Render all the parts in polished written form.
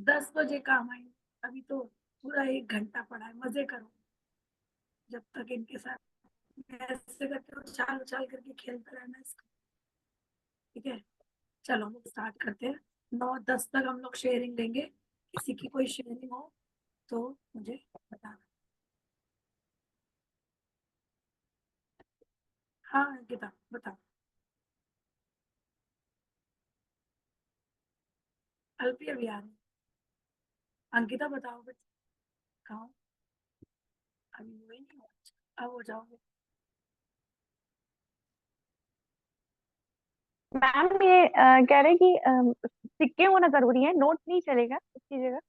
10 बजे काम आएंगे। अभी तो पूरा 1 घंटा पड़ा है, मजे करो जब तक इनके साथ ऐसे करके उछाल उछाल करके खेलते रहना इसको। ठीक है, चलो हम स्टार्ट करते हैं। 9-10 तक हम लोग शेयरिंग लेंगे। किसी की कोई शेयरिंग हो तो मुझे बताना। हाँ अंकिता बताओ। अल्पी अभी आ रही। अंकिता बताओ बच्चे कहाँ हो? अभी हुए नहीं हो, अच्छा, अब हो जाओगे। मैम ये कह रहे कि सिक्के होना जरूरी है, नोट नहीं चलेगा उसकी जगह?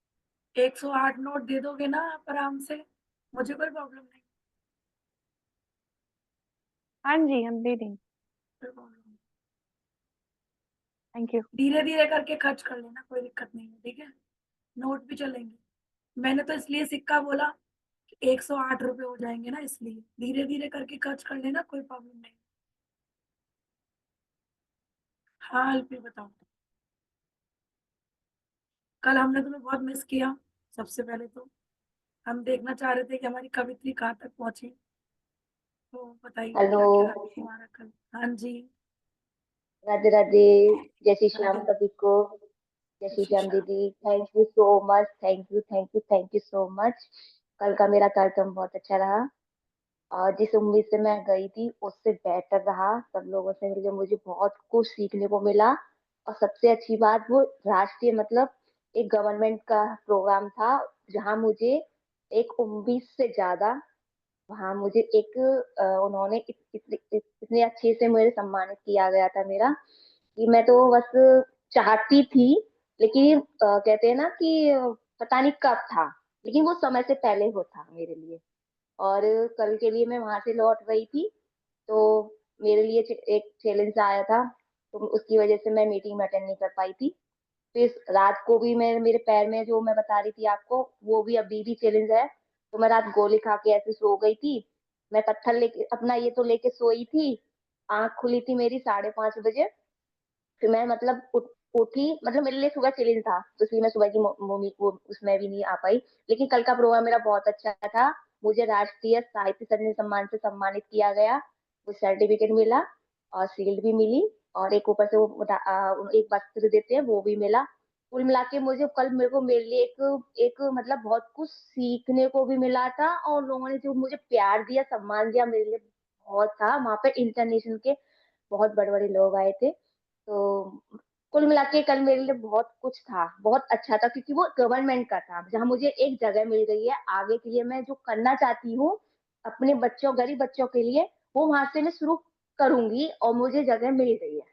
108 नोट दे दोगे ना आप आराम से, मुझे कोई प्रॉब्लम नहीं। हाँ जी, हम दे देंगे। कोई प्रॉब्लम नहीं। Thank you. धीरे धीरे करके खर्च कर लेना, कोई दिक्कत नहीं है, ठीक है। नोट भी चलेंगे। मैंने तो इसलिए सिक्का बोला कि 108 रुपये हो जाएंगे ना, इसलिए धीरे धीरे करके खर्च कर लेना, कोई प्रॉब्लम नहीं। हाँ अल्पी बताओ। कल हमने तुम्हें बहुत मिस किया। सबसे पहले तो हम देखना चाह रहे थे कि हमारी कवित्री कहाँ तक पहुंची। तो बताइए हेलो। क्या क्या रहा तुम्हारा कल। हाँ जी। राधे राधे। जय श्री श्याम राधे सभी को। जय श्री श्याम शीशा। दीदी, thank you so much, thank you thank you thank you so much. कल का मेरा कार्यक्रम बहुत अच्छा रहा और जिस उम्मीद से मैं गई थी उससे बेहतर रहा। सब लोगों से मिलकर मुझे बहुत कुछ सीखने को मिला। और सबसे अच्छी बात, वो राष्ट्रीय मतलब एक गवर्नमेंट का प्रोग्राम था जहाँ मुझे एक उम्मीद से ज्यादा वहाँ मुझे एक उन्होंने इतने अच्छे से मुझे सम्मानित किया गया था मेरा, कि मैं तो बस चाहती थी। लेकिन कहते हैं ना कि पता नहीं कब था, लेकिन वो समय से पहले हो था मेरे लिए। और कल के लिए मैं वहां से लौट रही थी, तो मेरे लिए एक चैलेंज आया था, तो उसकी वजह से मैं मीटिंग में अटेंड नहीं कर पाई थी। फिर रात को भी मैं मेरे पैर में जो मैं बता रही थी आपको, वो भी अभी भी चैलेंज है। तो मैं रात गोली खा के ऐसे सो गई थी। मैं पत्थर लेके अपना ये तो लेके सोई थी। आंख खुली थी मेरी 5:30 बजे। फिर मैं मतलब उठी, मतलब मेरे लिए सुबह चैलेंज था, तो इसलिए मैं सुबह की मम्मी को उसमें भी नहीं आ पाई। लेकिन कल का प्रोग्राम मेरा बहुत अच्छा था। मुझे राष्ट्रीय साहित्य सन्मान सम्मान से सम्मानित किया गया। मुझे सर्टिफिकेट मिला और शील्ड भी मिली। और एक ऊपर से वो एक वस्त्र देते हैं वो भी मिला। कुल मिला के मुझे कल मेरे लिए एक एक मतलब बहुत कुछ सीखने को भी मिला था। और लोगों ने जो मुझे प्यार दिया, सम्मान दिया, मेरे लिए बहुत था। वहां पे इंटरनेशनल के बहुत बड़े बड़े लोग आए थे। तो कुल मिला के कल मेरे लिए बहुत कुछ था, बहुत अच्छा था, क्योंकि वो गवर्नमेंट का था जहाँ मुझे एक जगह मिल गई है। आगे के लिए मैं जो करना चाहती हूँ अपने बच्चों, गरीब बच्चों के लिए, वो वहां से मैं शुरू करूंगी और मुझे जगह मिल गई है।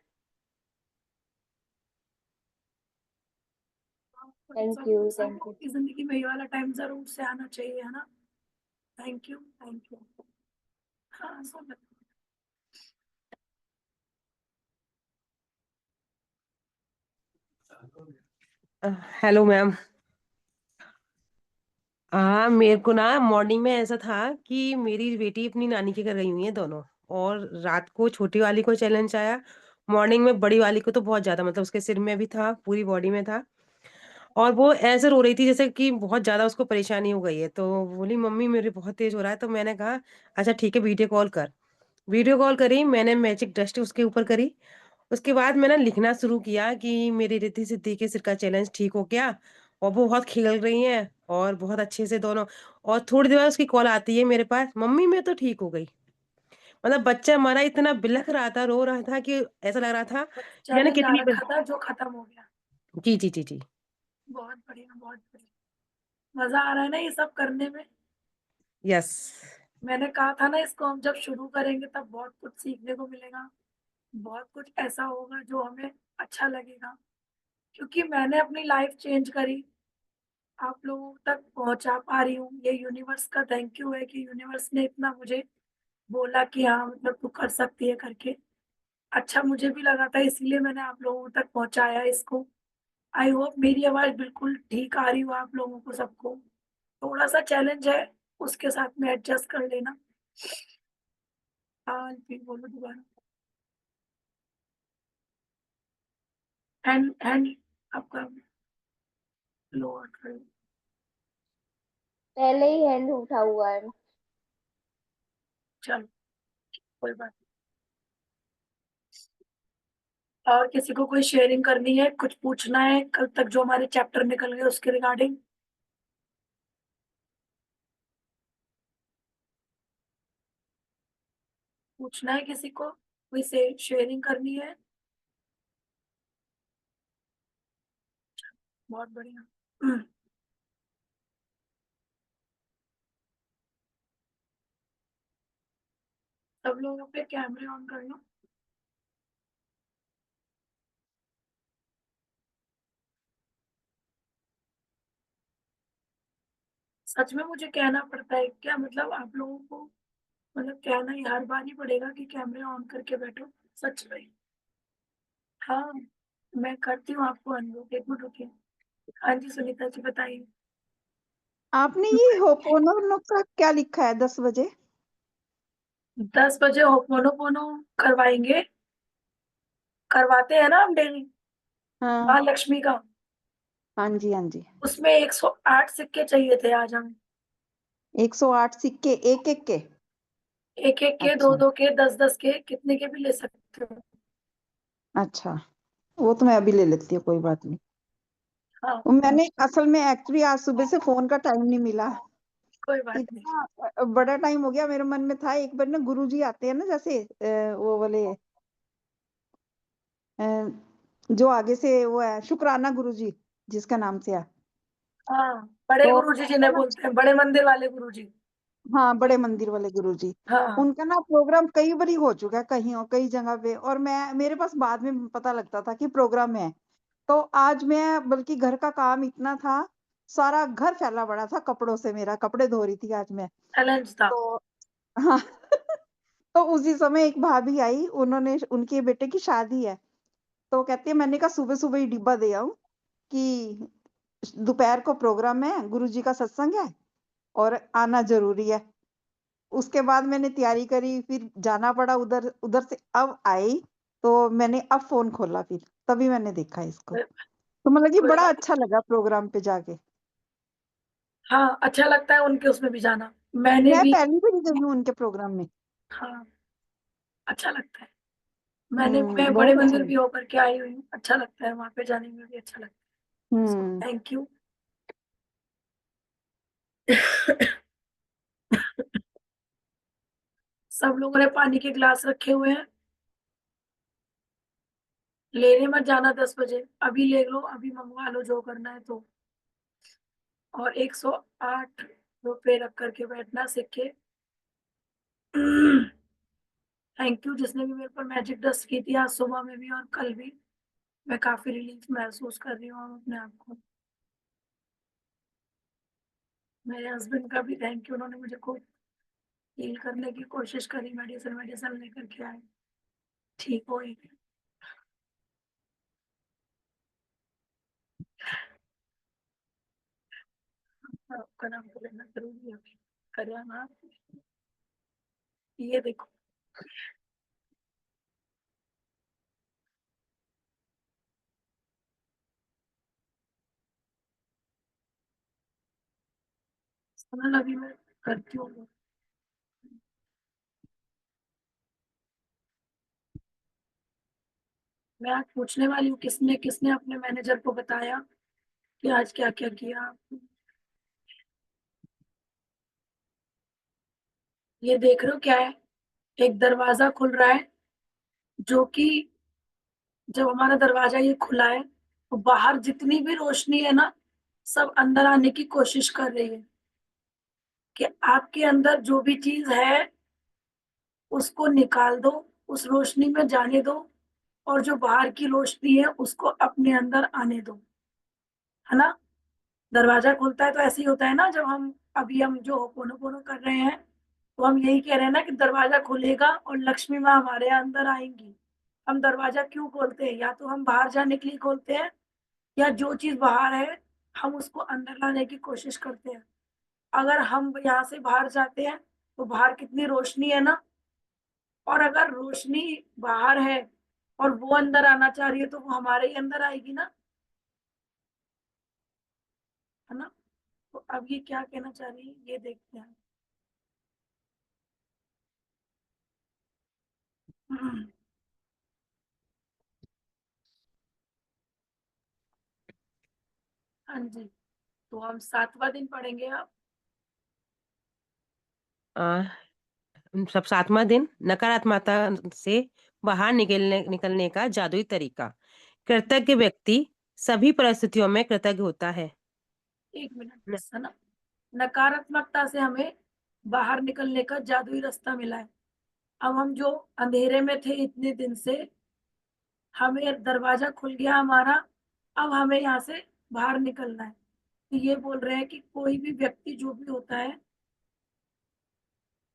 Thank you thank you. सबकी जिंदगी में ये वाला टाइम जरूर से आना चाहिए, है ना। Thank you thank you. हाँ सब। Hello ma'am. हाँ, मेरे को ना मॉर्निंग में ऐसा था कि मेरी बेटी अपनी नानी के घर गई हुई है दोनों। और रात को छोटी वाली को चैलेंज आया। मॉर्निंग में बड़ी वाली को तो बहुत ज्यादा, मतलब उसके सिर में भी था, पूरी बॉडी में था। और वो ऐसे रो रही थी जैसे कि बहुत ज्यादा उसको परेशानी हो गई है। तो बोली मम्मी मेरे बहुत तेज हो रहा है। तो मैंने कहा अच्छा ठीक है, वीडियो कॉल कर। वीडियो कॉल करी मैंने, मैजिक डस्ट उसके ऊपर करी। उसके बाद मैंने लिखना शुरू किया कि मेरी रिद्धि सिद्धि के सिर का चैलेंज ठीक हो गया। और वो बहुत खिल रही हैं और बहुत अच्छे से दोनों। और थोड़ी देर बाद उसकी कॉल आती है मेरे पास, मम्मी मैं तो ठीक हो गई। मतलब बच्चा हमारा इतना बिलख रहा था, रो रहा था कि ऐसा लग रहा था कि जाने चैलेंज आ कितनी रखा था जो खत्म हो गया। जी जी जी जी। बहुत बढ़िया बहुत बढ़िया। मजा आ रहा है ना ये सब करने में। यस। मैंने कहा था ना, इसको हम जब शुरू करेंगे तब बहुत कुछ सीखने को मिलेगा। बहुत कुछ ऐसा होगा जो हमें अच्छा लगेगा, क्योंकि मैंने अपनी लाइफ चेंज करी। आप लोगों तक पहुंचा पा रही हूँ, ये यूनिवर्स का थैंक यू है कि यूनिवर्स ने इतना मुझे बोला कि हाँ मतलब तू कर सकती है करके। अच्छा मुझे भी लगा था, इसीलिए मैंने आप लोगों तक पहुंचाया इसको। आई होप मेरी आवाज बिल्कुल ठीक आ रही हो आप लोगों को सबको। थोड़ा सा चैलेंज है, उसके साथ में एडजस्ट कर लेना। हाँ फिर बोलो दोबारा। हैंड हैंड आपका। लोअर कर। पहले ही हैंड उठा हुआ है। चलो कोई बात नहीं। और किसी को कोई शेयरिंग करनी है, कुछ पूछना है कल तक जो हमारे चैप्टर निकल गए उसके रिगार्डिंग? पूछना है किसी को, कोई से शेयरिंग करनी है? बहुत बढ़िया। सब लोग अपने कैमरे ऑन कर लो। सच में मुझे कहना पड़ता है क्या, मतलब आप लोगों को, मतलब कहना ही हर बार ही पड़ेगा कि कैमरे ऑन करके बैठो? सच में? हाँ, मैं करती हूँ आपको अनुभव, एक मिनट रुकिए। हाँ जी सुनीता जी बताइए। आपने ये होपोनोनो का क्या लिखा है 10 बजे? 10 बजे होपोनोपोनो करवाएंगे, करवाते हैं ना हम डेली, हाँ माँ लक्ष्मी का। हाँ जी हाँ जी। उसमें 108 सिक्के चाहिए थे आज हमें। 108 सिक्के, एक एक के? एक एक के, दो अच्छा दो के, 10 10 के, कितने के भी ले सकते हो। अच्छा, वो तो मैं अभी ले लेती हूँ, कोई बात नहीं। हाँ वो मैंने असल में एक्चुअली आज सुबह से फोन का टाइम नहीं मिला। कोई बात नहीं। इतना बड़ा टाइम हो गया, मेरे मन में था एक बार ना गुरुजी आते हैं ना, जैसे वो वाले अ, जो आगे से वो है शुक्राना गुरुजी, जिसका नाम से है। हाँ बड़े तो गुरुजी जिन्हें बोलते हैं, बड़े मंदिर वाले गुरुजी। हाँ, बड़े मंदिर वाले गुरुजी। हाँ उनका ना प्रोग्राम कई बारी हो चुका है कहीं और कई जगह पे, और मैं मेरे पास बाद में पता लगता था कि प्रोग्राम है। तो आज मैं बल्कि घर का काम इतना था, सारा घर फैला पड़ा था कपड़ों से, मेरा कपड़े धो रही थी आज मैं। चैलेंज था। तो हाँ तो उसी समय एक भाभी आई, उन्होंने, उनके बेटे की शादी है, तो कहती है मैंने कहा सुबह सुबह ही डिब्बा दे आऊं कि दोपहर को प्रोग्राम है, गुरुजी का सत्संग है और आना जरूरी है। उसके बाद मैंने तैयारी करी, फिर जाना पड़ा उधर, उधर से अब आई तो मैंने अब फोन खोला, फिर तभी मैंने देखा इसको। तो मतलब कि कोई बड़ा बात अच्छा लगा प्रोग्राम पे जाके। हाँ अच्छा लगता है उनके उसमें भी जाना, मैंने मैं भी। पहली बार गई हूँ उनके प्रोग्राम में। हाँ अच्छा लगता है। मैं बड़े बहुत अच्छा मंदिर भी लगा। होकर के आई हुई हूँ, अच्छा लगता है वहां पे जाने में भी अच्छा लगता है। So hmm. Thank you. सब लोगों ने पानी के ग्लास रखे हुए हैं, लेने मत जाना 10 बजे, अभी ले लो, अभी मंगवा लो जो करना है तो। और 108 रुपए रख करके बैठना सिक्के। थैंक यू जिसने भी मेरे पर मैजिक डस्ट की थी आज सुबह में भी और कल भी। मैं काफी रिलीफ महसूस कर रही हूँ अपने आप को। मेरे हस्बैंड का भी थैंक यू, उन्होंने मुझे को हील करने की कोशिश करी, मेडिसिन मेडिसिन लेकर के आए, ठीक हो ही गए। आपका नाम तो लेना जरूरी है, करिया ना। ये देखो, समझ अभी मैं करती हूँ। मैं आज पूछने वाली हूँ किसने किसने अपने मैनेजर को बताया कि आज क्या क्या किया आपने? ये देख रहे हो क्या है? एक दरवाजा खुल रहा है, जो कि जब हमारा दरवाजा ये खुला है तो बाहर जितनी भी रोशनी है ना, सब अंदर आने की कोशिश कर रही है कि आपके अंदर जो भी चीज है उसको निकाल दो, उस रोशनी में जाने दो, और जो बाहर की रोशनी है उसको अपने अंदर आने दो, है ना? दरवाजा खुलता है तो ऐसे ही होता है ना, जब हम अभी हम जो होपोनोपोनो कर रहे हैं तो हम यही कह रहे हैं ना कि दरवाजा खुलेगा और लक्ष्मी माँ हमारे अंदर आएंगी। हम दरवाजा क्यों खोलते हैं? या तो हम बाहर जाने के लिए खोलते हैं, या जो चीज बाहर है हम उसको अंदर लाने की कोशिश करते हैं। अगर हम यहाँ से बाहर जाते हैं तो बाहर कितनी रोशनी है ना, और अगर रोशनी बाहर है और वो अंदर आना चाह रही है तो वो हमारे ही अंदर आएगी ना। है ना? तो अब ये क्या कहना चाह रही है ये देखते हैं। हाँ जी, तो हम 7वां दिन पढ़ेंगे अब। आ, सब 7वां दिन नकारात्मकता से बाहर निकलने का जादुई तरीका। कृतज्ञ व्यक्ति सभी परिस्थितियों में कृतज्ञ होता है। 1 मिनट न- बस, है ना? नकारात्मकता से हमें बाहर निकलने का जादुई रास्ता मिला है। अब हम जो अंधेरे में थे इतने दिन से, हमें दरवाजा खुल गया हमारा, अब हमें यहाँ से बाहर निकलना है। तो ये बोल रहे हैं कि कोई भी व्यक्ति जो भी होता है,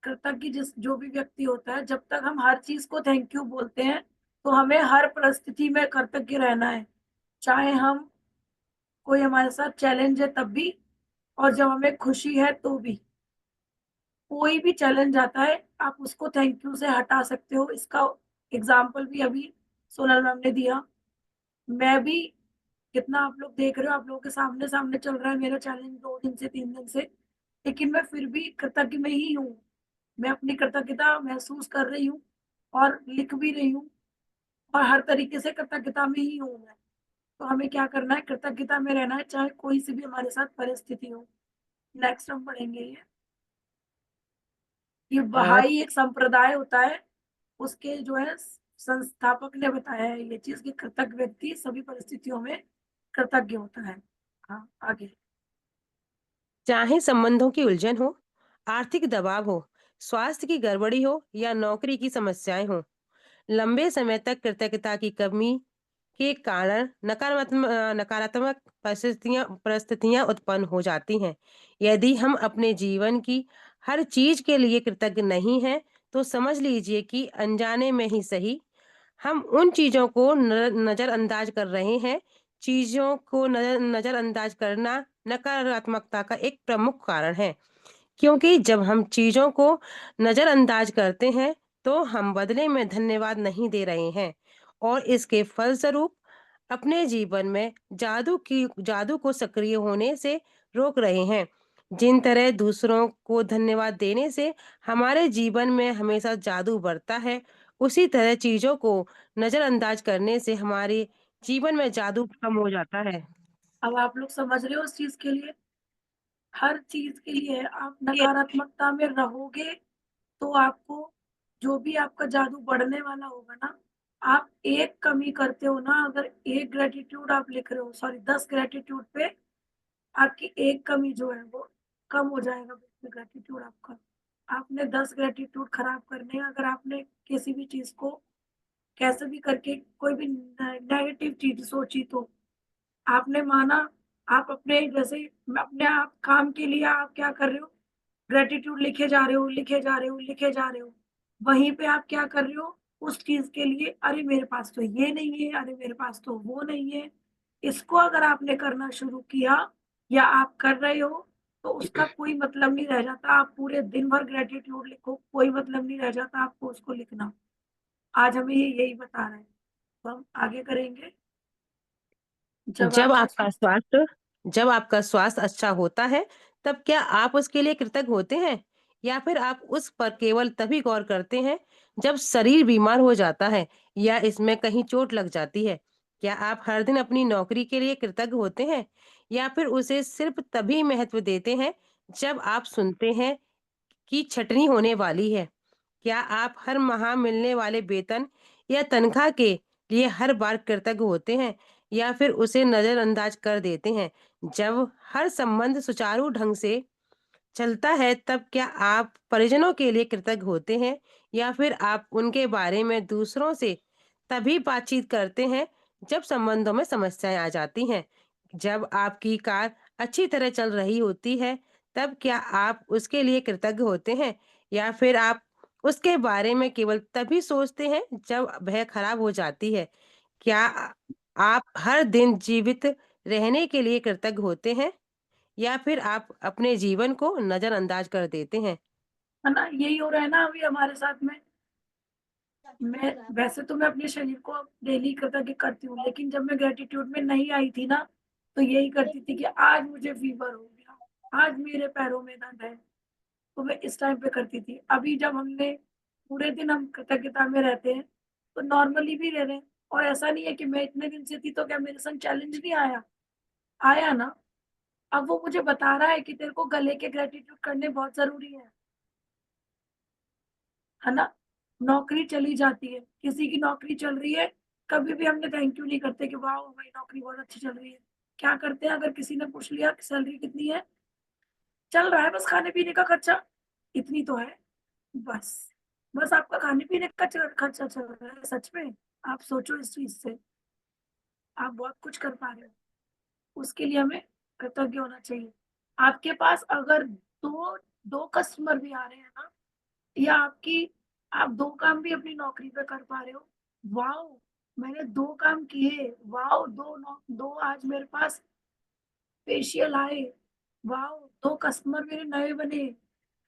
कृतज्ञ जो भी व्यक्ति होता है, जब तक हम हर चीज को थैंक यू बोलते हैं, तो हमें हर परिस्थिति में कृतज्ञ रहना है। चाहे हम कोई हमारे साथ चैलेंज है तब भी, और जब हमें खुशी है तो भी। कोई भी चैलेंज आता है, आप उसको थैंक यू से हटा सकते हो। इसका एग्जाम्पल भी अभी सोनल मैम ने दिया। मैं भी, कितना आप लोग देख रहे हो, आप लोगों के सामने सामने चल रहा है मेरा चैलेंज 2 दिन से 3 दिन से, लेकिन मैं फिर भी कृतज्ञ में ही हूँ। मैं अपनी कृतज्ञता महसूस कर रही हूँ और लिख भी रही हूँ, और हर तरीके से कृतज्ञता में ही हूँ मैं। तो हमें क्या करना है, कृतज्ञता में रहना है, चाहे कोई सी भी हमारे साथ परिस्थिति हो। नेक्स्ट हम पढ़ेंगे ये आ, बहाई एक संप्रदाय होता है, उसके जो है संस्थापक ने बताया है ये चीज कि कृतज्ञ व्यक्ति सभी परिस्थितियों में कृतज्ञ होता है। हाँ, आगे। चाहे संबंधों की उलझन हो, आर्थिक दबाव हो, स्वास्थ्य की गड़बड़ी हो या नौकरी की समस्याएं हो, लंबे समय तक कृतज्ञता की कमी के कारण नकारात्मक परिस्थितियां उत्पन्न हो जाती हैं। यदि हम अपने जीवन की हर चीज के लिए कृतज्ञ नहीं हैं, तो समझ लीजिए कि अनजाने में ही सही, हम उन चीजों को नजरअंदाज कर रहे हैं। चीजों को नजरअंदाज करना नकारात्मकता का एक प्रमुख कारण है, क्योंकि जब हम चीजों को नजरअंदाज करते हैं, तो हम बदले में धन्यवाद नहीं दे रहे हैं, और इसके फलस्वरूप अपने जीवन में जादू को सक्रिय होने से रोक रहे हैं। जिन तरह दूसरों को धन्यवाद देने से हमारे जीवन में हमेशा जादू बढ़ता है, उसी तरह चीजों को नजरअंदाज करने से हमारे जीवन में जादू कम हो जाता है। अब आप लोग समझ रहे हो उस चीज के लिए, हर चीज के लिए आप नकारात्मकता में रहोगे तो आपको जो भी आपका जादू बढ़ने वाला होगा ना, आप एक कमी करते हो ना, अगर एक ग्रेटिट्यूड आप लिख रहे हो, सॉरी 10 ग्रेटिट्यूड पे आपकी एक कमी जो है वो कम हो जाएगा। ग्रेटिट्यूड आपका, आपने 10 ग्रेटिट्यूड खराब करने हैं। अगर आपने किसी भी चीज को कैसे भी करके कोई भी नेगेटिव चीज सोची, तो आपने माना, आप अपने जैसे अपने आप काम के लिए आप क्या कर रहे हो, ग्रेटिट्यूड लिखे जा रहे हो, लिखे जा रहे हो, लिखे जा रहे हो। वहीं पे आप क्या कर रहे हो, उस चीज के लिए, अरे मेरे पास तो ये नहीं है, अरे मेरे पास तो वो नहीं है। इसको अगर आपने करना शुरू किया या आप कर रहे हो, तो उसका कोई मतलब नहीं रह जाता। आप पूरे दिन भर ग्रेटिट्यूड लिखो, कोई मतलब नहीं रह जाता आपको उसको लिखना। आज हमें ये यही बता रहे हैं, तो हम आगे करेंगे। जब जब आपका आपका स्वास्थ्य जब आपका स्वास्थ्य अच्छा होता है, तब क्या आप उसके लिए कृतज्ञ होते हैं, या फिर आप उस पर केवल तभी गौर करते हैं जब शरीर बीमार हो जाता है या इसमें कहीं चोट लग जाती है? क्या आप हर दिन अपनी नौकरी के लिए कृतज्ञ होते हैं, या फिर उसे सिर्फ तभी महत्व देते हैं जब आप सुनते हैं की छटनी होने वाली है? क्या आप हर माह मिलने वाले वेतन या तनख्वाह के लिए हर बार कृतज्ञ होते हैं, या फिर उसे नजरअंदाज कर देते हैं? जब हर संबंध सुचारू ढंग से चलता है, तब क्या आप परिजनों के लिए कृतज्ञ होते हैं, या फिर आप उनके बारे में दूसरों से तभी बातचीत करते हैं जब संबंधों में समस्याएं आ जाती हैं? जब आपकी कार अच्छी तरह चल रही होती है, तब क्या आप उसके लिए कृतज्ञ होते हैं, या फिर आप उसके बारे में केवल तभी सोचते हैं जब वह खराब हो जाती है? क्या आप हर दिन जीवित रहने के लिए कृतज्ञ होते हैं, या फिर आप अपने जीवन को नजरअंदाज कर देते हैं? है ना, यही हो रहा है ना अभी हमारे साथ में। मैं वैसे तो मैं अपने शरीर को डेली कृतज्ञ करती हूँ, लेकिन जब मैं ग्रेटिट्यूड में नहीं आई थी ना, तो यही करती थी कि आज मुझे फीवर हो गया, आज मेरे पैरों में दर्द है, तो मैं इस टाइम पे करती थी। अभी जब हमने पूरे दिन हम कृतज्ञता में रहते हैं, तो नॉर्मली भी रह रहे हैं, और ऐसा नहीं है कि मैं इतने दिन से थी तो क्या मेरे संग चैलेंज नहीं आया, आया ना। अब वो मुझे बता रहा है कि तेरे को गले के ग्रेटिट्यूड करने बहुत जरूरी है ना। नौकरी चली जाती है, किसी की नौकरी चल रही है, कभी भी हमने थैंक यू नहीं करते कि वाह भाई नौकरी बहुत अच्छी चल रही है। क्या करते हैं, अगर किसी ने पूछ लिया कि सैलरी कितनी है, चल रहा है बस खाने पीने का खर्चा, इतनी तो है, बस। बस आपका खाने पीने का खर्चा चल रहा है, सच में आप सोचो इस चीज से, आप बहुत कुछ कर पा रहे हो, उसके लिए हमें कृतज्ञ होना चाहिए। आपके पास अगर दो दो कस्टमर भी आ रहे हैं ना, या आप दो काम भी अपनी नौकरी पे कर पा रहे हो, वाओ, मैंने दो काम किए, वाओ, दो आज मेरे पास फेशियल आए, वाओ, दो कस्टमर मेरे नए बने,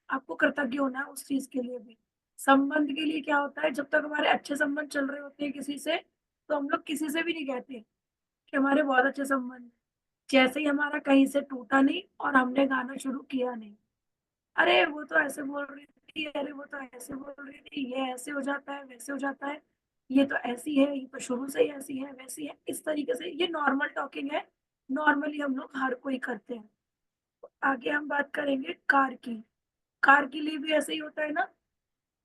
आपको कृतज्ञ होना है उस चीज के लिए भी। संबंध के लिए क्या होता है, जब तक हमारे अच्छे संबंध चल रहे होते हैं किसी से, तो हम लोग किसी से भी नहीं कहते कि हमारे बहुत अच्छे संबंध हैं। जैसे ही हमारा कहीं से टूटा नहीं और हमने गाना शुरू किया नहीं, अरे वो तो ऐसे बोल रही थी, अरे वो तो ऐसे बोल रही थी, ये ऐसे हो जाता है, वैसे हो जाता है, ये तो ऐसी है, ये तो शुरू से ही ऐसी है, वैसी है, इस तरीके से ये नॉर्मल टॉकिंग है। नॉर्मली हम लोग हर कोई करते हैं। आगे हम बात करेंगे कार की। कार के लिए भी ऐसे ही होता है ना।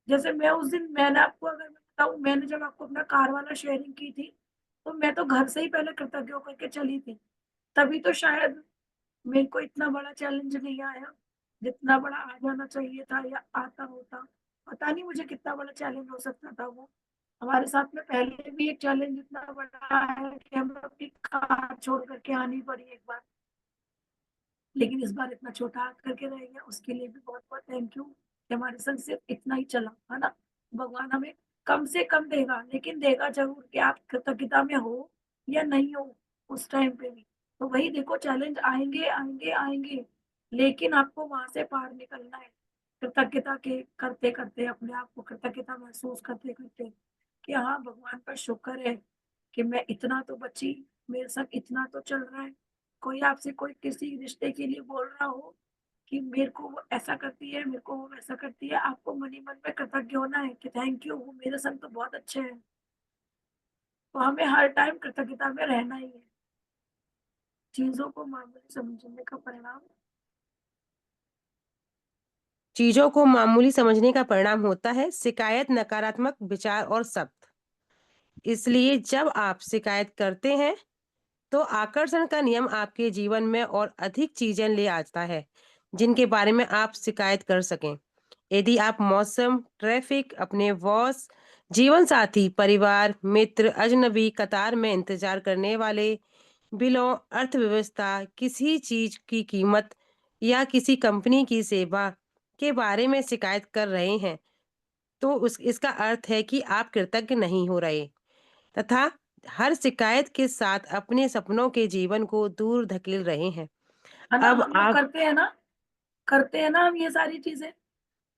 जैसे मैं उस दिन, मैंने आपको अगर मैं बताऊं, मैंने जब आपको अपना कार वाला शेयरिंग की थी, तो मैं तो घर से ही पहले कृतज्ञ होकर के चली थी। तभी तो शायद मेरे को इतना बड़ा चैलेंज नहीं आया, जितना बड़ा आ जाना चाहिए था या आता होता। पता नहीं मुझे कितना बड़ा चैलेंज हो सकता था वो। हमारे साथ में पहले भी एक चैलेंज इतना बड़ा है कि हमें अपनी कार छोड़ करके आनी पड़ी एक बार, लेकिन इस बार इतना छोटा हाथ करके रह गया, उसके लिए भी बहुत बहुत थैंक यू कि हमारे संग सिर्फ इतना ही चला, है ना। भगवान हमें कम से कम देगा, लेकिन देगा जरूर, कि आप कृतज्ञता में हो या नहीं हो उस टाइम पे भी। तो वही देखो, चैलेंज आएंगे आएंगे आएंगे, लेकिन आपको वहां से पार निकलना है, कृतज्ञता के करते करते, अपने आप को कृतज्ञता महसूस करते करते, कि हाँ भगवान का शुक्र है कि मैं इतना तो बची, मेरे साथ इतना तो चल रहा है। कोई आपसे कोई किसी रिश्ते के लिए बोल रहा हो कि मेरे को वो ऐसा करती है, मेरे को वो वैसा करती है, आपको मन ही मन में कृतज्ञ होना है कि थैंक यू, वो मेरे संग तो बहुत अच्छे हैं। तो हमें हर टाइम कृतज्ञता में रहना ही है। चीजों को मामूली समझने का परिणाम। चीजों को मामूली समझने का परिणाम होता है शिकायत, नकारात्मक विचार और शब्द। इसलिए जब आप शिकायत करते हैं तो आकर्षण का नियम आपके जीवन में और अधिक चीजें ले आता है जिनके बारे में आप शिकायत कर सकें। यदि आप मौसम, ट्रैफिक, अपने बॉस, जीवन साथी, परिवार, मित्र, अजनबी, कतार में इंतजार करने वाले, बिलों, अर्थव्यवस्था, किसी चीज की कीमत या किसी कंपनी की सेवा के बारे में शिकायत कर रहे हैं, तो इसका अर्थ है कि आप कृतज्ञ नहीं हो रहे, तथा हर शिकायत के साथ अपने सपनों के जीवन को दूर धकेल रहे हैं। है ना, अब हम लोग आप करते हैं ना हम ये सारी चीजें,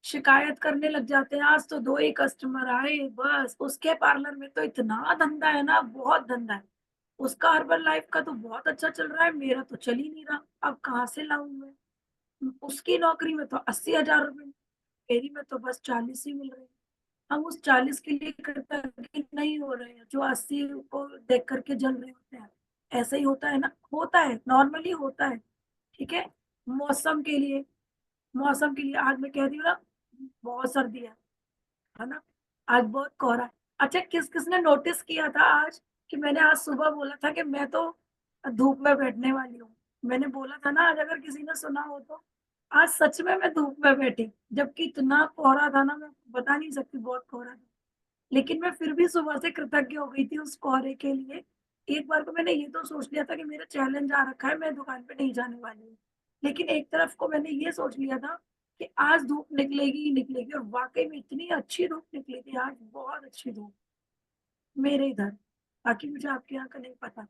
शिकायत करने लग जाते हैं। आज तो दो ही कस्टमर आए, बस उसके पार्लर में तो इतना धंधा है ना, बहुत धंधा है। उसका हर्बल लाइफ का तो बहुत अच्छा चल रहा है, मेरा तो चल ही नहीं रहा, अब कहाँ से लाऊं मैं। उसकी नौकरी में तो 80,000 रुपए, मेरी में तो बस 40 ही मिल रहे हैं। हम उस 40 के लिए कृतज्ञ नहीं हो रहे हैं जो 80 को देख करके जल रहे होते हैं। ऐसा ही होता है ना, होता है, नॉर्मली होता है। ठीक है। मौसम के लिए, मौसम के लिए आज मैं कह रही हूँ ना, बहुत सर्दी है ना, आज बहुत कोहरा है। अच्छा, किस किसने नोटिस किया था आज कि मैंने आज सुबह बोला था कि मैं तो धूप में बैठने वाली हूँ। मैंने बोला था ना आज, अगर किसी ने सुना हो तो। आज सच में मैं धूप में बैठी, जबकि इतना कोहरा था ना, मैं बता नहीं सकती, बहुत कोहरा था। लेकिन मैं फिर भी सुबह से कृतज्ञ हो गई थी उस कोहरे के लिए। एक बार को मैंने ये तो सोच लिया था कि मेरा चैलेंज आ रखा है, मैं दुकान पे नहीं जाने वाली हूँ। लेकिन एक तरफ को मैंने ये सोच लिया था कि आज धूप निकलेगी ही निकलेगी, और वाकई में इतनी अच्छी धूप निकली थी आज, बहुत अच्छी धूप मेरे इधर। बाकी मुझे आपके यहाँ का नहीं पता।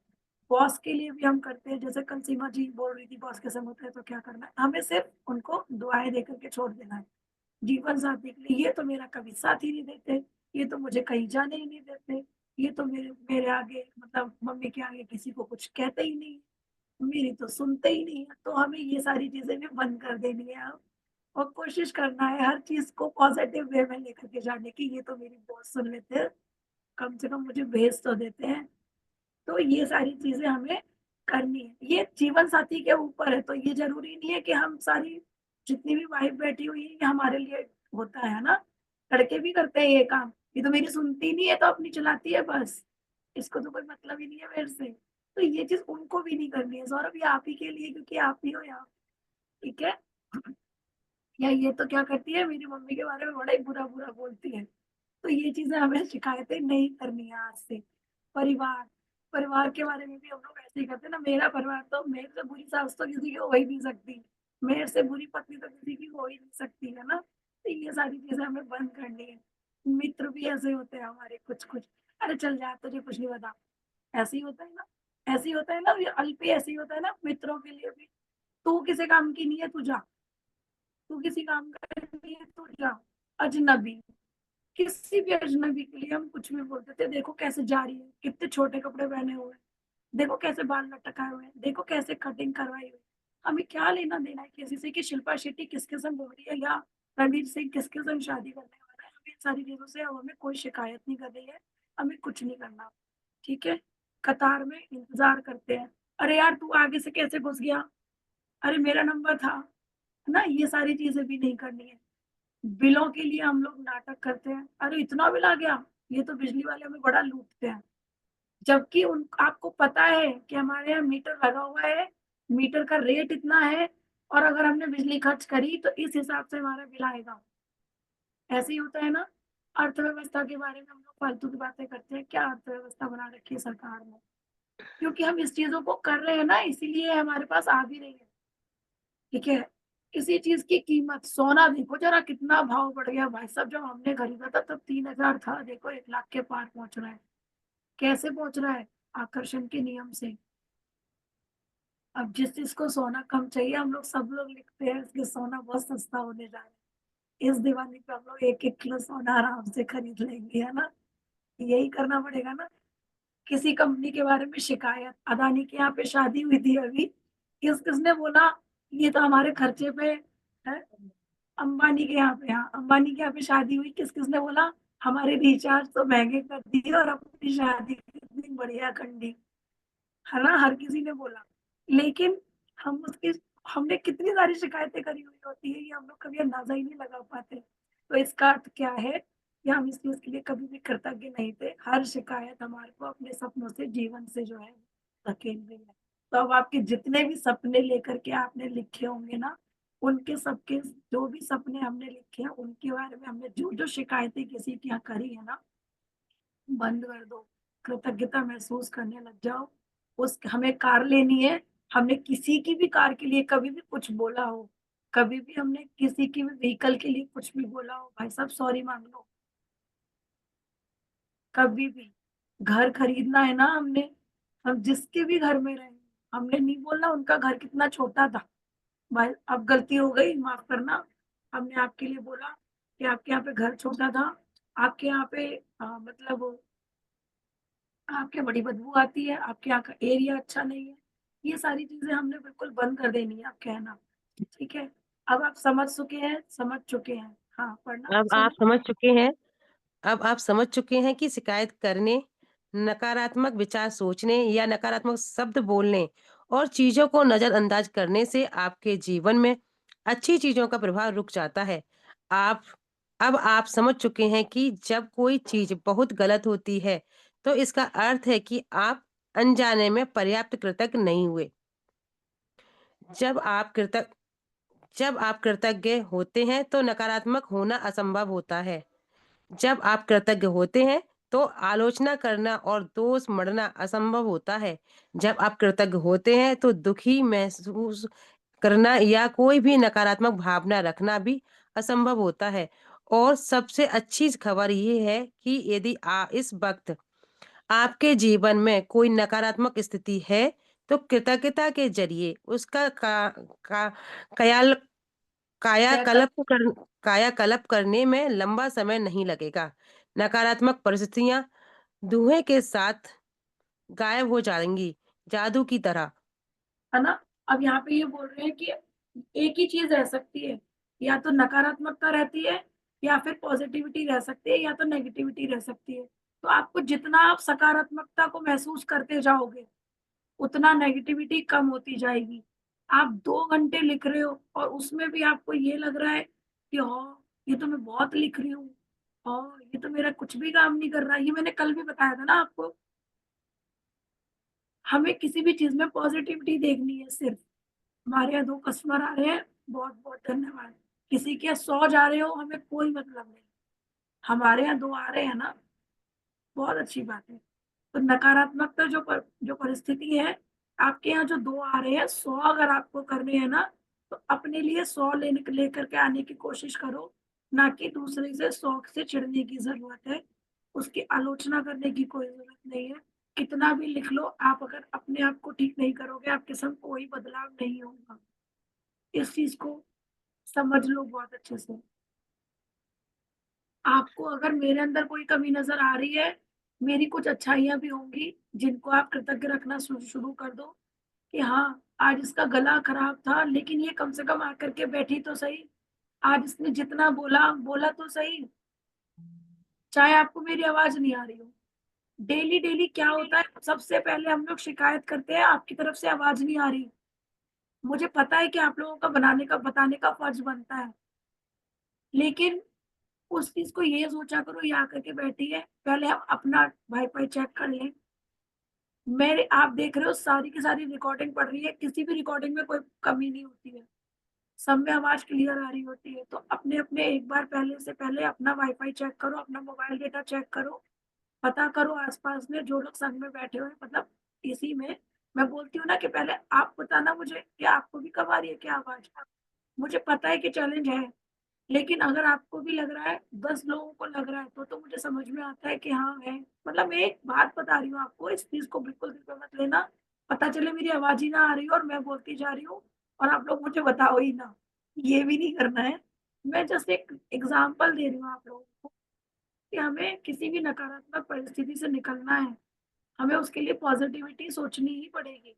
बॉस के लिए भी हम करते हैं, जैसे कल सीमा जी बोल रही थी बॉस के संग होता है तो क्या करना है, हमें सिर्फ उनको दुआएं दे करके छोड़ देना है। जीवन साथी के लिए, ये तो मेरा कभी साथ ही नहीं देते, ये तो मुझे कहीं जाने ही नहीं देते, ये तो मेरे मेरे आगे, मतलब मम्मी के आगे किसी को कुछ कहते ही नहीं। मेरी तो सुनते ही नहीं है, तो हमें ये सारी चीज़ें भी बंद कर देनी है अब और कोशिश करना है हर चीज़ को पॉज़िटिव वे में लेकर के जाने की। ये तो मेरी बॉस सुन लेते हैं, कम से कम मुझे भेज तो देते हैं। तो ये सारी चीज़ें हमें करनी है। ये जीवन साथी के ऊपर है, तो ये ज़रूरी नहीं है कि हम सारी जितनी भी वाइफ़ बैठी हुई है, ये हमारे लिए होता है ना? लड़के भी करते हैं ये काम। ये तो मेरी सुनती नहीं है, तो अपनी चलाती है बस। इसको तो कोई मतलब ही नहीं है मेरे से। तो ये चीज़ उनको भी नहीं करनी है। सौरभ ये आप ही के लिए क्योंकि आप ही हो यहाँ, ठीक है? या ये तो क्या करती है मेरी मम्मी के बारे में बड़ा ही बुरा-बुरा बोलती है। तो ये चीज़ें हमें शिकायतें नहीं करनी है आज से। परिवार, परिवार के बारे में भी हम लोग ऐसे ही करते हैं ना, मेरा परिवार तो मेरे से बुरी सास तो किसी की हो ही नहीं सकती, मेरे से बुरी पत्नी तो किसी की हो ही नहीं सकती, है ना? तो ये सारी चीज़ें हमें बंद करनी है। मित्र भी ऐसे होते हैं हमारे कुछ-कुछ, "अरे चल जा, तुझे कुछ नहीं पता।" ऐसे ही होता है ना? ऐसे ही होता है ना, ये अल्पी ऐसे ही होता है ना मित्रों के लिए भी, "तू किसी काम की नहीं है, तू जा। तू किसी काम का नहीं है, तू जा।" अजनबी। किसी भी अजनबी के लिए हम कुछ भी बोल देते हैं, देखो कैसे जा रही है, कितने छोटे कपड़े पहने हुए हैं, देखो कैसे बाल लटकाए हुए हैं, देखो कैसे कटिंग करवाई हुई है। हमें क्या लेना देना है किसी से कि शिल्पा शेट्टी किसके संग घूम रही है या रणवीर सिंह किसके संग शादी करने वाला है। हमें इन सारी चीज़ों से अब हमें कोई शिकायत नहीं कर रही है, हमें कुछ नहीं करना, ठीक है? कतार में इंतज़ार करते हैं, अरे यार तू आगे से कैसे घुस गया? अरे मेरा नंबर था, है ना? ये सारी चीज़ें भी नहीं करनी है। बिलों के लिए हम लोग नाटक करते हैं, अरे इतना बिल आ गया, ये तो बिजली वाले हमें बड़ा लूटते हैं। जबकि उन आपको पता है कि हमारे यहाँ मीटर लगा हुआ है, मीटर का रेट इतना है और अगर हमने बिजली खर्च करी तो इस हिसाब से हमारा बिल आएगा। ऐसे ही होता है ना? अर्थव्यवस्था के बारे में हम लोग फालतू की बातें करते हैं, क्या अर्थव्यवस्था बना रखी है सरकार ने? क्योंकि हम इस चीज़ों को कर रहे हैं ना, इसीलिए हमारे पास आ भी रही है, ठीक है? किसी चीज़ की कीमत सोना देखो ज़रा कितना भाव बढ़ गया भाई साहब, जब हमने खरीदा था तब 3,000 था, देखो 1 लाख के पार पहुँच रहा है। कैसे पहुँच रहा है? आकर्षण के नियम से। अब जिस को सोना कम चाहिए हम लोग सब लोग लिखते हैं कि सोना बहुत सस्ता होने जा रहा है। इस दिवाली पे हम लोग 1-1 किलो सोना आराम से खरीद लेंगे, है ना? यही करना पड़ेगा ना? किसी कंपनी के बारे में शिकायत, अदानी के यहाँ पे शादी हुई थी अभी, किसने बोला ये तो हमारे खर्चे पे है? अंबानी के यहाँ पे, हाँ, अंबानी के यहाँ पे शादी हुई, किसने बोला हमारे रिचार्ज तो महँगे कर दिए और अपनी शादी कितनी बढ़िया कर ली, है ना? हर किसी ने बोला। लेकिन हम उसकी हमने कितनी सारी शिकायतें करी हुई होती है, ये हम लोग कभी अंदाज़ा ही नहीं लगा पाते। तो इसका अर्थ क्या है कि हम इस चीज़ के लिए कभी भी कृतज्ञ नहीं थे। हर शिकायत हमारे को अपने सपनों से, जीवन से जो है धकेल रही है। तो अब आपके जितने भी सपने लेकर के आपने लिखे होंगे ना, उनके सबके जो भी सपने हमने लिखे हैं, उनके बारे में हमने जो-जो शिकायतें किसी के यहाँ करी है ना, बंद कर दो। कृतज्ञता महसूस करने लग जाओ। उस हमें कार लेनी है, हमने किसी की भी कार के लिए कभी भी कुछ बोला हो, कभी भी हमने किसी की भी व्हीकल के लिए कुछ भी बोला हो, भाई साहब सॉरी माँग लो। कभी भी। घर खरीदना है ना हमने, हम जिसके भी घर में रहें, हमने नहीं बोलना उनका घर कितना छोटा था। भाई अब गलती हो गई, माफ़ करना। हमने आपके लिए बोला कि आपके यहाँ पे घर छोटा था, आपके यहाँ पे मतलब आपके बड़ी बदबू आती है, आपके यहाँ का एरिया अच्छा नहीं है। ये सारी चीज़ें हमने बिल्कुल बंद कर देनी है अब कहना, ठीक है? अब आप समझ चुके हैं। हाँ, पढ़ना अब आप सुनो। समझ चुके हैं अब आप समझ चुके हैं कि शिकायत करने, नकारात्मक विचार सोचने या नकारात्मक शब्द बोलने और चीज़ों को नज़रअंदाज करने से आपके जीवन में अच्छी चीज़ों का प्रभाव रुक जाता है। आप अब आप समझ चुके हैं कि जब कोई चीज़ बहुत गलत होती है, तो इसका अर्थ है कि आप अनजाने में पर्याप्त कृतज्ञ नहीं हुए। जब आप कृतज्ञ जब आप कृतज्ञ होते हैं, तो नकारात्मक होना असंभव होता है। जब आप कृतज्ञ होते हैं, तो आलोचना करना और दोष मढ़ना असंभव होता है। जब आप कृतज्ञ होते हैं, तो दुखी महसूस करना या कोई भी नकारात्मक भावना रखना भी असंभव होता है। और सबसे अच्छी खबर ये है कि यदि इस वक्त आपके जीवन में कोई नकारात्मक स्थिति है, तो कृतज्ञता के जरिए उसका का, कयाल क्या कर कायाकल्प कर कायाकल्प करने में लंबा समय नहीं लगेगा। नकारात्मक परिस्थितियाँ धुएँ के साथ गायब हो जाएँगी, जादू की तरह। है ना? अब यहाँ पे ये बोल रहे हैं कि एक ही चीज़ रह सकती है, या तो नकारात्मकता रहती है, या फिर पॉज़िटिविटी रह सकती है, या तो नेगेटिविटी रह सकती है। तो आपको जितना आप सकारात्मकता को महसूस करते जाओगे, उतना नेगेटिविटी कम होती जाएगी। आप 2 घंटे लिख रहे हो और उसमें भी आपको ये लग रहा है कि हाँ, ये तो मैं बहुत लिख रही हूँ। हाँ, ये तो मेरा कुछ भी काम नहीं कर रहा है। ये मैंने कल भी बताया था ना आपको। हमें किसी भी चीज़ में पॉज़िटिविटी देखनी है सिर्फ़। हमारे यहाँ 2 कस्टमर आ रहे हैं, बहुत-बहुत धन्यवाद। किसी के 100 जा रहे हो, हमें कोई मतलब नहीं। हमारे यहाँ 2 आ रहे हैं ना, बहुत अच्छी बात है। तो नकारात्मकता जो परिस्थिति है, आपके यहाँ जो 2 आ रहे हैं, 100 अगर आपको करने हैं ना, तो अपने लिए 100 लेकर के आने की कोशिश करो, ना कि दूसरे से शौक से चिढ़ने की ज़रूरत है। उसकी आलोचना करने की कोई ज़रूरत नहीं है। कितना भी लिख लो, आप अगर अपने आप को ठीक नहीं करोगे, आपके संग कोई बदलाव नहीं होगा। इस चीज़ को समझ लो बहुत अच्छे से। आपको अगर मेरे अंदर कोई कमी नज़र आ रही है, मेरी कुछ अच्छाइयाँ भी होंगी, जिनको आप कृतज्ञ रखना शुरू कर दो कि हाँ, आज इसका गला खराब था, लेकिन ये कम से कम आकर के बैठी तो सही। आज इसने जितना बोला, बोला तो सही, चाहे आपको मेरी आवाज़ नहीं आ रही हो। डेली-डेली क्या होता है, सबसे पहले हम लोग शिकायत करते हैं, आपकी तरफ से आवाज़ नहीं आ रही। मुझे पता है कि आप लोगों का बताने का फर्ज़ बनता है, लेकिन उस चीज़ को ये सोचा करो, ये आकर के बैठी है, पहले हम अपना वाई-फाई चेक कर लें। मेरे आप देख रहे हो सारी की सारी रिकॉर्डिंग पड़ रही है, किसी भी रिकॉर्डिंग में कोई कमी नहीं होती है, सब में आवाज़ क्लियर आ रही होती है। तो अपने-अपने एक बार पहले से पहले अपना वाई-फाई चेक करो, अपना मोबाइल डेटा चेक करो, पता करो आस-पास में जो लोग संग में बैठे हुए हैं, मतलब इसी में मैं बोलती हूँ ना कि पहले आप बताना मुझे कि आपको भी कब आ रही है क्या आवाज़? मुझे पता है कि चैलेंज है। लेकिन अगर आपको भी लग रहा है, 10 लोगों को लग रहा है, तो मुझे समझ में आता है कि हाँ है। मतलब मैं एक बात बता रही हूँ आपको, इस चीज़ को बिल्कुल दिल पे मत लेना। पता चले मेरी आवाज़ ही ना आ रही हो और मैं बोलती जा रही हूँ और आप लोग मुझे बताओ ही ना। ये भी नहीं करना है। मैं जस्ट एक एग्ज़ाम्पल दे रही हूँ आप लोगों को कि हमें किसी भी नकारात्मक परिस्थिति से निकलना है, हमें उसके लिए पॉज़िटिविटी सोचनी ही पड़ेगी।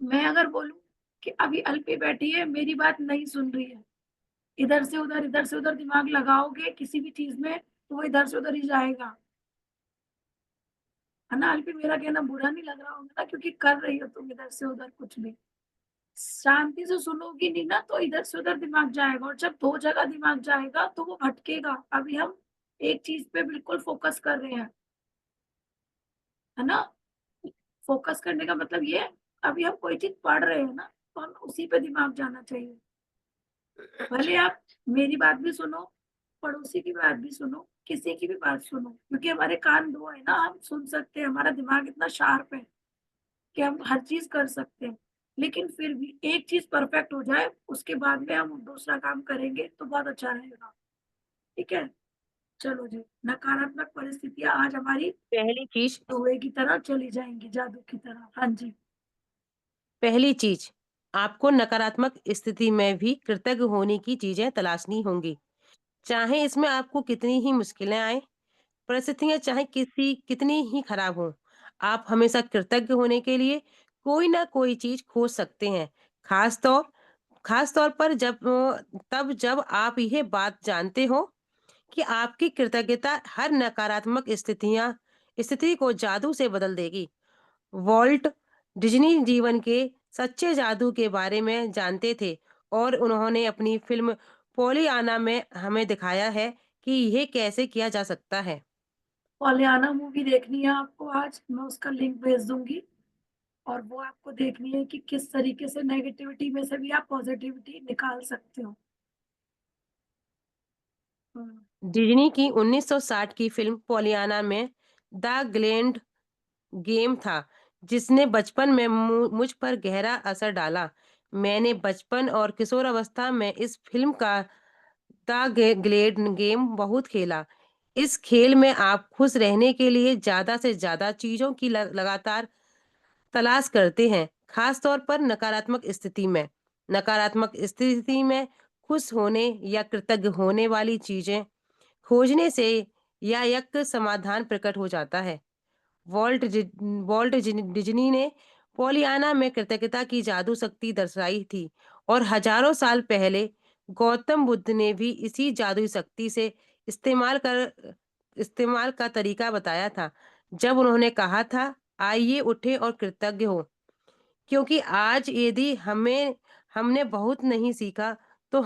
मैं अगर बोलूँ कि अभी अलपी बैठी है, मेरी बात नहीं सुन रही है, इधर से उधर दिमाग लगाओगे किसी भी चीज़ में, तो वो इधर से उधर ही जाएगा। है ना? अल्पी मेरा कहना बुरा नहीं लग रहा होगा ना, क्योंकि कर रही हो तुम इधर से उधर कुछ भी। शांति से सुनोगी नहीं ना, तो इधर से उधर दिमाग जाएगा और जब 2 जगह दिमाग जाएगा तो वो भटकेगा। अभी हम एक चीज़ पे बिल्कुल फ़ोकस कर रहे हैं, है ना? फ़ोकस करने का मतलब ये है, अभी हम कोई चीज़ पढ़ रहे हैं ना, तो हमें उसी पे दिमाग जाना चाहिए। भले आप मेरी बात भी सुनो, पड़ोसी की बात भी सुनो, किसी की भी बात सुनो, क्योंकि हमारे कान 2 है ना, हम सुन सकते हैं, हमारा दिमाग इतना शार्प है कि हम हर चीज़ कर सकते हैं। लेकिन फिर भी एक चीज़ परफेक्ट हो जाए, उसके बाद में हम दूसरा काम करेंगे तो बहुत अच्छा रहेगा, ठीक है? चलो जी, नकारात्मक परिस्थितियाँ आज हमारी पहली चीज धुएँ की तरह चली जाएँगी, जादू की तरह। हाँ जी, पहली चीज आपको नकारात्मक स्थिति में भी कृतज्ञ होने की चीजें तलाशनी होंगी, चाहे इसमें आपको कितनी ही मुश्किलें आए, परिस्थितियां चाहे कितनी ही खराब हो, आप हमेशा कृतज्ञ होने के लिए कोई ना कोई चीज खोज सकते हैं। खास तौर खास तौर पर जब आप यह बात जानते हो कि आपकी कृतज्ञता हर नकारात्मक स्थिति को जादू से बदल देगी। वॉल्ट डिज्नी जीवन के सच्चे जादू के बारे में जानते थे और उन्होंने अपनी फिल्म पोलियाना में हमें दिखाया है कि यह कैसे किया जा सकता है। पॉलियाना मूवी देखनी है आपको आज, मैं उसका लिंक भेज दूँगी। और वो आपको देखनी है कि किस तरीके से नेगेटिविटी में से भी आप पॉजिटिविटी निकाल सकते हो। हुँ, डिज्नी की 1960 की फिल्म पोलियाना में द ग्लैड गेम था, जिसने बचपन में मुझ पर गहरा असर डाला। मैंने बचपन और किशोरावस्था में इस फिल्म का द ग्लेड गेम बहुत खेला। इस खेल में आप खुश रहने के लिए ज्यादा से ज्यादा चीजों की लगातार तलाश करते हैं, खास तौर पर नकारात्मक स्थिति में खुश होने या कृतज्ञ होने वाली चीजें खोजने से या एक समाधान प्रकट हो जाता है। वॉल्ट डिज्नी ने पॉलियाना में कृतज्ञता की जादू शक्ति दर्शाई थी और हजारों साल पहले गौतम बुद्ध ने भी इसी जादुई शक्ति से इस्तेमाल का तरीका बताया था, जब उन्होंने कहा था, आइए उठे और कृतज्ञ हो, क्योंकि आज यदि हमने बहुत नहीं सीखा तो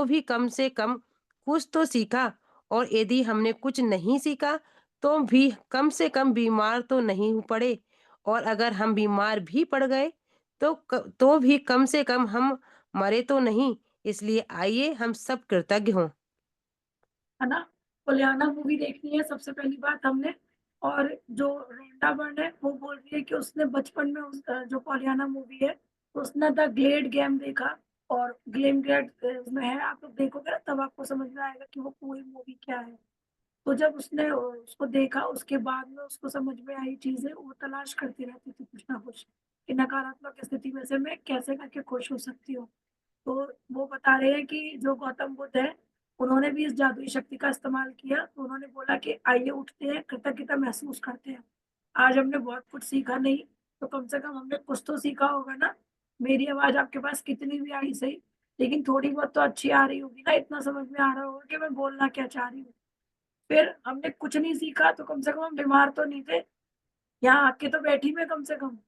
भी कम से कम कुछ तो सीखा, और यदि हमने कुछ नहीं सीखा तो भी कम से कम बीमार तो नहीं पड़े, और अगर हम बीमार भी पड़ गए तो भी कम से कम हम मरे तो नहीं। इसलिए आइए हम सब कृतज्ञ हों। है ना? कोलियाना मूवी देखनी है सबसे पहली बात हमने। और जो रोंडा बर्न है वो बोल रही है कि उसने बचपन में जो कोलियाना मूवी है उसने द ग्लेड गेम देखा। और ग्लेम ग्लेड उसमें है, आप लोग देखोगे ना तब आपको समझ में आएगा कि वो पूरी मूवी क्या है। तो जब उसने उसको देखा उसके बाद में उसको समझ में आई चीजें, वो तलाश करती रहती थी कुछ ना कुछ कि नकारात्मक स्थिति में से मैं कैसे करके खुश हो सकती हूँ। तो वो बता रहे हैं कि जो गौतम बुद्ध है उन्होंने भी इस जादुई शक्ति का इस्तेमाल किया। तो उन्होंने बोला कि आइए उठते हैं, कृतज्ञता महसूस करते हैं। आज हमने बहुत कुछ सीखा नहीं तो कम से कम हमने कुछ तो सीखा होगा ना। मेरी आवाज आपके पास कितनी भी आई सही, लेकिन थोड़ी बहुत तो अच्छी आ रही होगी ना, इतना समझ में आ रहा होगा कि मैं बोलना क्या चाह रही हूँ। फिर हमने कुछ नहीं सीखा तो कम से कम हम बीमार तो नहीं थे। यहाँ आके तो बैठी मैं, कम से कम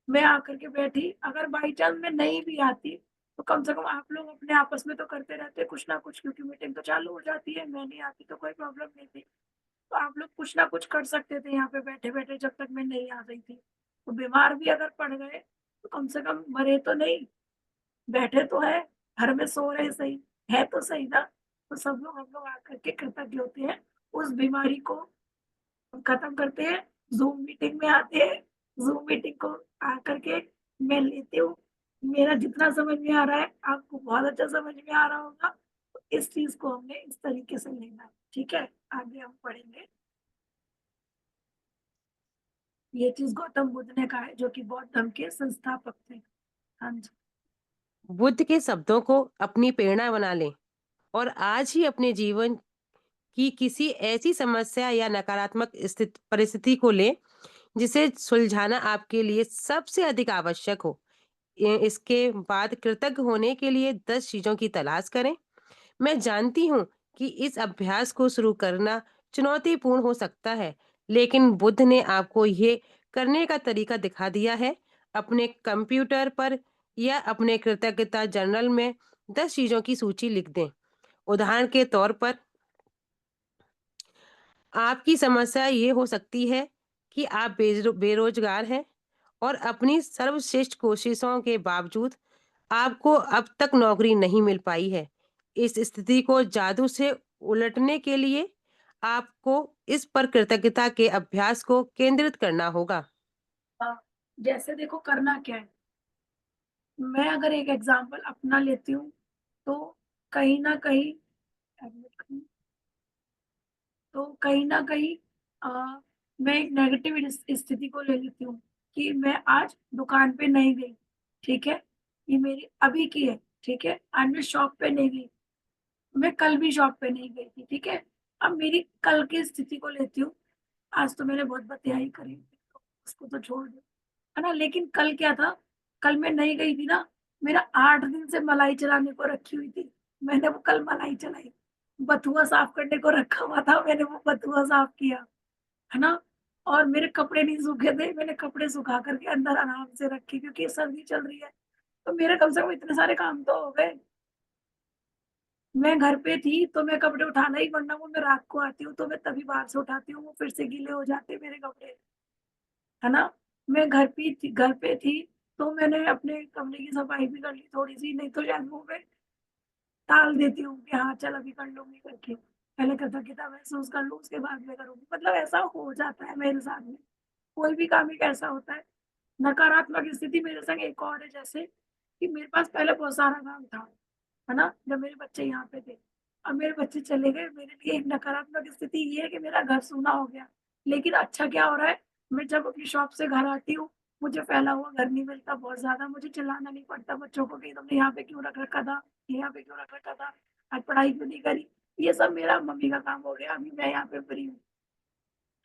मैं आकर के बैठी। अगर बाई चांस मैं नहीं भी आती तो कम से कम आप लोग अपने आपस में तो करते रहते कुछ ना कुछ, क्योंकि मीटिंग तो चालू हो जाती है। मैं नहीं आती तो कोई प्रॉब्लम नहीं थी, तो आप लोग कुछ ना कुछ कर सकते थे यहाँ पे बैठे बैठे जब तक मैं नहीं आ रही थी। तो बीमार भी अगर पड़ गए तो कम से कम मरे तो नहीं, बैठे तो है, घर में सो रहे सही, है तो सही ना। तो सब लोग हम लोग आकर के कृतज्ञ होते हैं, उस बीमारी को खत्म करते हैं, जूम मीटिंग में आते हैं, जूम मीटिंग को आकर के मैं लेती हूँ। मेरा जितना समझ में आ रहा है आपको बहुत अच्छा समझ में आ रहा होगा। तो इस चीज को हमने इस तरीके से लेना है, ठीक है? आगे हम पढ़ेंगे। ये चीज गौतम बुद्ध ने कहा है, जो कि बौद्ध धर्म के संस्थापक थे। हाँ जी। बुद्ध के शब्दों को अपनी प्रेरणा बना लें और आज ही अपने जीवन की किसी ऐसी समस्या या नकारात्मक परिस्थिति को लें जिसे सुलझाना आपके लिए सबसे अधिक आवश्यक हो। इसके बाद कृतज्ञ होने के लिए 10 चीजों की तलाश करें। मैं जानती हूँ कि इस अभ्यास को शुरू करना चुनौतीपूर्ण हो सकता है, लेकिन बुद्ध ने आपको ये करने का तरीका दिखा दिया है। अपने कंप्यूटर पर या अपने कृतज्ञता जर्नल में 10 चीजों की सूची लिख दें। उदाहरण के तौर पर, आपकी समस्या ये हो सकती है कि आप बेरोजगार हैं और अपनी सर्वश्रेष्ठ कोशिशों के बावजूद आपको अब तक नौकरी नहीं मिल पाई है। इस स्थिति को जादू से उलटने के लिए आपको इस पर कृतज्ञता के अभ्यास को केंद्रित करना होगा। हाँ, जैसे देखो करना क्या है। मैं अगर एक एग्जांपल अपना लेती हूँ तो कहीं ना कहीं कहीं ना कहीं अ, मैं एक नेगेटिव स्थिति को ले लेती हूँ कि मैं आज दुकान पे नहीं गई। ठीक है, ये मेरी अभी की है। ठीक है, आज मैं शॉप पे नहीं गई, मैं कल भी शॉप पे नहीं गई थी। ठीक है, अब मेरी कल की स्थिति को लेती हूँ। आज तो मैंने बहुत बतियाई करी, तो उसको तो छोड़ दो, है ना। लेकिन कल क्या था, कल मैं नहीं गई थी ना, मेरा 8 दिन से मलाई चलाने को रखी हुई थी, मैंने वो कल मलाई चलाई। बथुआ साफ करने को रखा हुआ था, मैंने वो बथुआ साफ किया, है ना। और मेरे कपड़े नहीं सूखे थे, मैंने कपड़े सुखा करके अंदर आराम से रखे, क्योंकि सर्दी चल रही है। तो मेरे कम से कम इतने सारे काम तो हो गए। मैं घर पे थी तो मैं कपड़े उठाना ही, वरना वो मैं रात को आती हूँ तो मैं तभी बाहर से उठाती हूँ, वो फिर से गीले हो जाते हैं मेरे कपड़े, है ना। मैं घर पे थी तो मैंने अपने कमरे की सफाई भी कर ली थोड़ी सी, नहीं तो शायद वो मैं टाल देती हूँ कि हाँ चल अभी कर लूंगी करके, पहले कृतज्ञता महसूस कर लूँ उसके बाद में करूंगी। मतलब ऐसा हो जाता है मेरे साथ में, कोई भी काम एक ऐसा होता है। नकारात्मक स्थिति मेरे संग एक और है, जैसे कि मेरे पास पहले बहुत सारा काम था, है ना, जब मेरे बच्चे यहाँ पे थे। अब मेरे बच्चे चले गए, मेरे लिए एक नकारात्मक स्थिति ये है कि मेरा घर सूना हो गया। लेकिन अच्छा क्या हो रहा है, मैं जब अपनी शॉप से घर आती हूँ मुझे फैला हुआ घर नहीं मिलता, बहुत ज्यादा मुझे चिल्लाना नहीं पड़ता बच्चों को कि तुमने यहाँ पे क्यों रख रखा था, यहाँ पे क्यों रख रखा था, आज पढ़ाई क्यों नहीं करी। ये सब मेरा मम्मी का काम हो गया, अभी मैं यहाँ पे फ्री हूँ,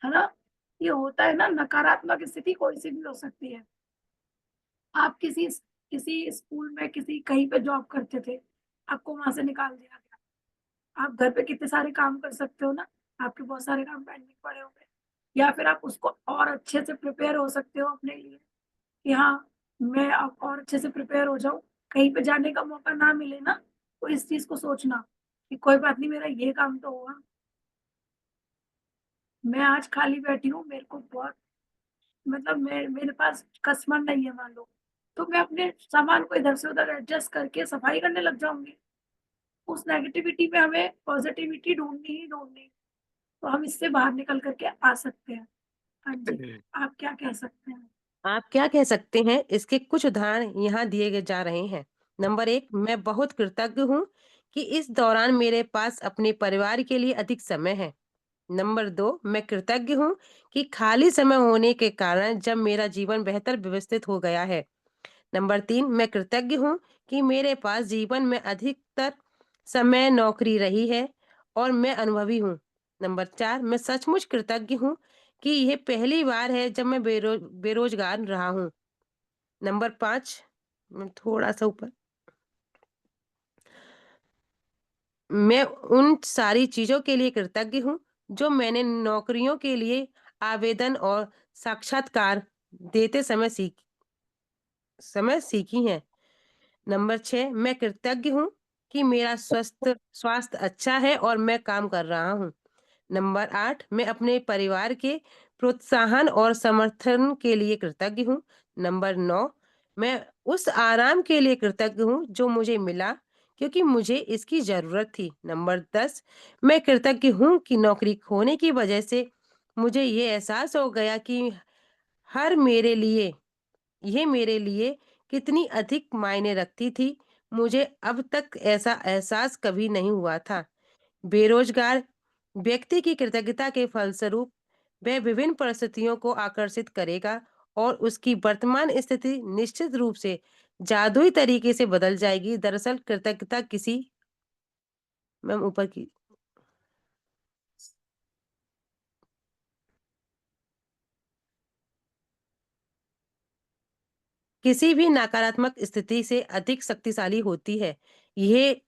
है ना। ये होता है ना, नकारात्मक स्थिति कोई सी भी हो सकती है। आप किसी स्कूल में किसी कहीं पे जॉब करते थे, आपको वहां से निकाल दिया गया, आप घर पे कितने सारे काम कर सकते हो ना, आपके बहुत सारे काम पेंडिंग पड़े होंगे, या फिर आप उसको और अच्छे से प्रिपेयर हो सकते हो अपने लिए कि हाँ, मैं अब और अच्छे से प्रिपेयर हो जाऊं, कहीं पे जाने का मौका ना मिले ना, तो इस चीज को सोचना कि कोई बात नहीं, मेरा ये काम तो हुआ, मैं आज खाली बैठी हूँ, मेरे को बहुत मतलब मेरे पास कस्टमर नहीं है मान लो, तो मैं अपने सामान को इधर से उधर एडजस्ट करके सफाई करने लग जाऊंगी। उस नेगेटिविटी में हमें पॉजिटिविटी ढूंढनी ही ढूंढनी, तो हम इससे बाहर निकल करके आ सकते हैं। हाँ जी, आप क्या कह सकते हैं? आप क्या कह सकते हैं, इसके कुछ उदाहरण यहाँ दिए गए जा रहे हैं। नंबर 1, मैं बहुत कृतज्ञ हूँ कि इस दौरान मेरे पास अपने परिवार के लिए अधिक समय है। नंबर 2, मैं कृतज्ञ हूँ कि खाली समय होने के कारण जब मेरा जीवन बेहतर व्यवस्थित हो गया है। नंबर 3, मैं कृतज्ञ हूँ कि मेरे पास जीवन में अधिकतर समय नौकरी रही है और मैं अनुभवी हूँ। नंबर 4, मैं सचमुच कृतज्ञ हूँ कि यह पहली बार है जब मैं बेरोजगार रहा हूँ। नंबर 5, थोड़ा सा ऊपर, मैं उन सारी चीजों के लिए कृतज्ञ हूँ जो मैंने नौकरियों के लिए आवेदन और साक्षात्कार देते समय सीखी हैं। नंबर 6, मैं कृतज्ञ हूँ कि मेरा स्वास्थ्य अच्छा है और मैं काम कर रहा हूँ। नंबर 8, मैं अपने परिवार के प्रोत्साहन और समर्थन के लिए कृतज्ञ हूँ। नंबर 9, मैं उस आराम के लिए कृतज्ञ हूँ जो मुझे मिला क्योंकि मुझे इसकी जरूरत थी। नंबर 10, मैं कृतज्ञ हूँ कि नौकरी खोने की वजह से मुझे ये एहसास हो गया कि हर मेरे लिए कितनी अधिक मायने रखती थी। मुझे अब तक ऐसा एहसास कभी नहीं हुआ था। बेरोजगार व्यक्ति की कृतज्ञता के फलस्वरूप वह विभिन्न परिस्थितियों को आकर्षित करेगा और उसकी वर्तमान स्थिति निश्चित रूप से जादुई तरीके से बदल जाएगी। दरअसल कृतज्ञता मैम ऊपर की किसी भी नकारात्मक स्थिति से अधिक शक्तिशाली होती है। यह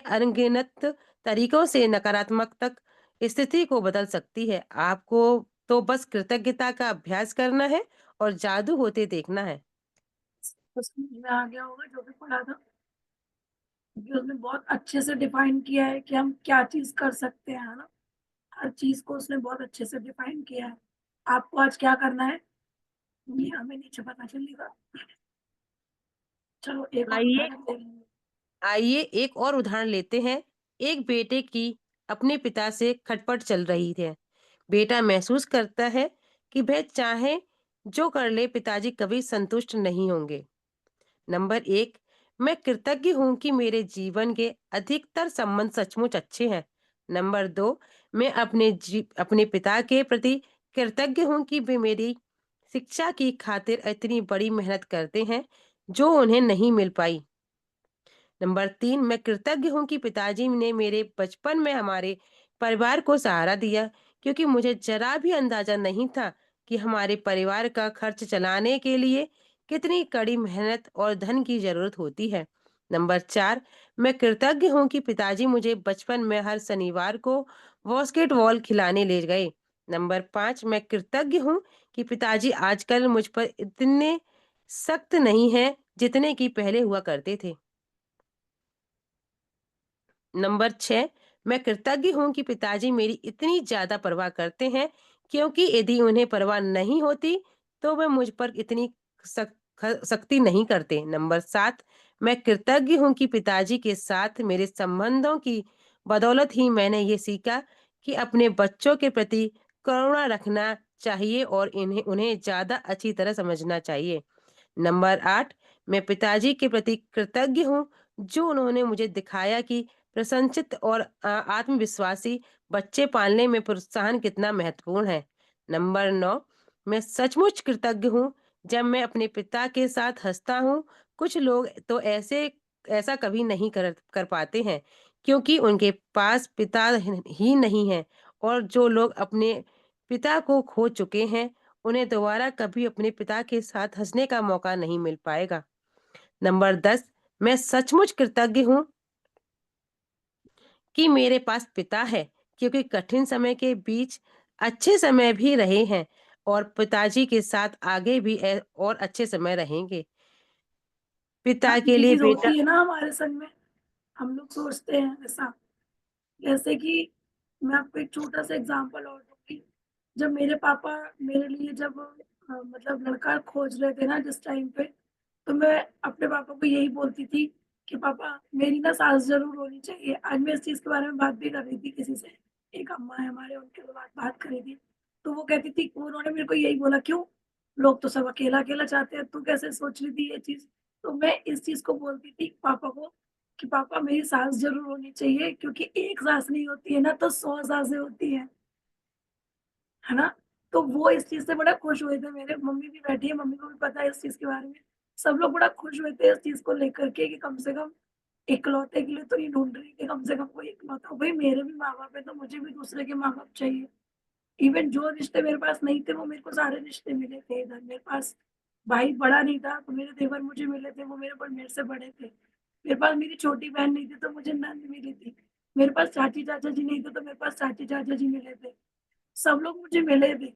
अनगिनत तरीकों से नकारात्मक तक स्थिति को बदल सकती है। आपको तो बस कृतज्ञता का अभ्यास करना है और जादू होते देखना है। तो समझ में आ गया होगा जो भी पढ़ा था, क्योंकि उसने बहुत अच्छे से डिफाइन किया है कि हम क्या चीज कर सकते हैं, है ना। हर चीज को उसने बहुत अच्छे से डिफाइन किया है। आपको आज क्या करना है ये हमें नीचे पता चलेगा। चलो एक और आइए उदाहरण ले लेंगे। आइए एक और उदाहरण लेते हैं। एक बेटे की अपने पिता से खटपट चल रही है। बेटा महसूस करता है कि वह चाहे जो कर ले पिताजी कभी संतुष्ट नहीं होंगे। नंबर 1, मैं कृतज्ञ हूँ कि मेरे जीवन के अधिकतर संबंध सचमुच अच्छे हैं। नंबर 2, मैं अपने पिता के प्रति कृतज्ञ हूँ कि वे मेरी शिक्षा की खातिर इतनी बड़ी मेहनत करते हैं जो उन्हें नहीं मिल पाई। नंबर 3, मैं कृतज्ञ हूँ कि पिताजी ने मेरे बचपन में हमारे परिवार को सहारा दिया क्योंकि मुझे जरा भी अंदाजा नहीं था कि हमारे परिवार का खर्च चलाने के लिए कितनी कड़ी मेहनत और धन की जरूरत होती है। नंबर 4, मैं कृतज्ञ हूँ कि पिताजी मुझे बचपन में हर शनिवार को बास्केटबॉल खिलाने ले गए। नंबर 5, मैं कृतज्ञ हूँ कि पिताजी आजकल मुझ पर इतने सख्त नहीं हैं जितने कि पहले हुआ करते थे। नंबर 6, मैं कृतज्ञ हूँ कि पिताजी मेरी इतनी ज्यादा परवाह करते हैं क्योंकि यदि उन्हें परवाह नहीं होती तो वे मुझ पर इतनी सख्ती नहीं करते। नंबर 7, मैं कृतज्ञ हूँ कि पिताजी के साथ मेरे संबंधों की बदौलत ही मैंने ये सीखा कि अपने बच्चों के प्रति करुणा रखना चाहिए और इन्हें उन्हें ज्यादा अच्छी तरह समझना चाहिए। नंबर 8, मैं पिताजी के प्रति कृतज्ञ हूँ जो उन्होंने मुझे दिखाया कि प्रसन्नचित्त और आत्मविश्वासी बच्चे पालने में प्रोत्साहन कितना महत्वपूर्ण है। नंबर 9, मैं सचमुच कृतज्ञ हूँ जब मैं अपने पिता के साथ हंसता हूँ। कुछ लोग तो ऐसा कभी नहीं कर पाते हैं क्योंकि उनके पास पिता ही नहीं है, और जो लोग अपने पिता को खो चुके हैं उन्हें दोबारा कभी अपने पिता के साथ हंसने का मौका नहीं मिल पाएगा। नंबर 10, मैं सचमुच कृतज्ञ हूँ कि मेरे पास पिता है, क्योंकि कठिन समय के बीच अच्छे समय भी रहे हैं और पिताजी के साथ आगे भी और अच्छे समय रहेंगे। हाँ, पिता के ये लिए चीज बेटा होती है ना हमारे संग में, हम लोग सोचते हैं ऐसा। जैसे कि मैं आपको एक छोटा सा एग्जांपल और दूंगी। जब मेरे पापा मेरे लिए जब मतलब लड़का खोज रहे थे ना जिस टाइम पे, तो मैं अपने पापा को यही बोलती थी कि पापा मेरी ना सास जरूर होनी चाहिए। आज मैं इस चीज के बारे में बात भी कर रही थी किसी से, एक अम्मा है हमारे, उनके साथ बात करी थी। तो वो कहती थी, उन्होंने मेरे को यही बोला, क्यों लोग तो सब अकेला अकेला चाहते हैं, तू कैसे सोच रही थी ये चीज। तो मैं इस चीज को बोलती थी पापा को कि पापा मेरी सास जरूर होनी चाहिए, क्योंकि एक सास नहीं होती है ना तो 100 सासें होती है ना। तो वो इस चीज से बड़ा खुश हुए थे। मेरे मम्मी भी बैठी है, मम्मी को भी पता है इस चीज के बारे में। सब लोग बड़ा खुश हुए थे इस चीज को लेकर के कि कम से कम इकलौते के लिए तो नहीं ढूंढ रही, कि कम से कम कोई इकलौता हो। भाई मेरे भी माँ बाप है तो मुझे भी दूसरे के माँ बाप चाहिए। इवन जो रिश्ते मेरे पास नहीं थे वो मेरे को सारे रिश्ते मिले थे इधर। मेरे पास भाई बड़ा नहीं था तो मेरे देवर मुझे मिले थे, वो मेरे से बड़े थे। मेरे पास मेरी छोटी बहन नहीं थी तो मुझे नंद मिली थी। मेरे पास चाची चाचा जी नहीं थे तो मेरे पास चाची चाचा जी मिले थे। सब लोग मुझे मिले थे।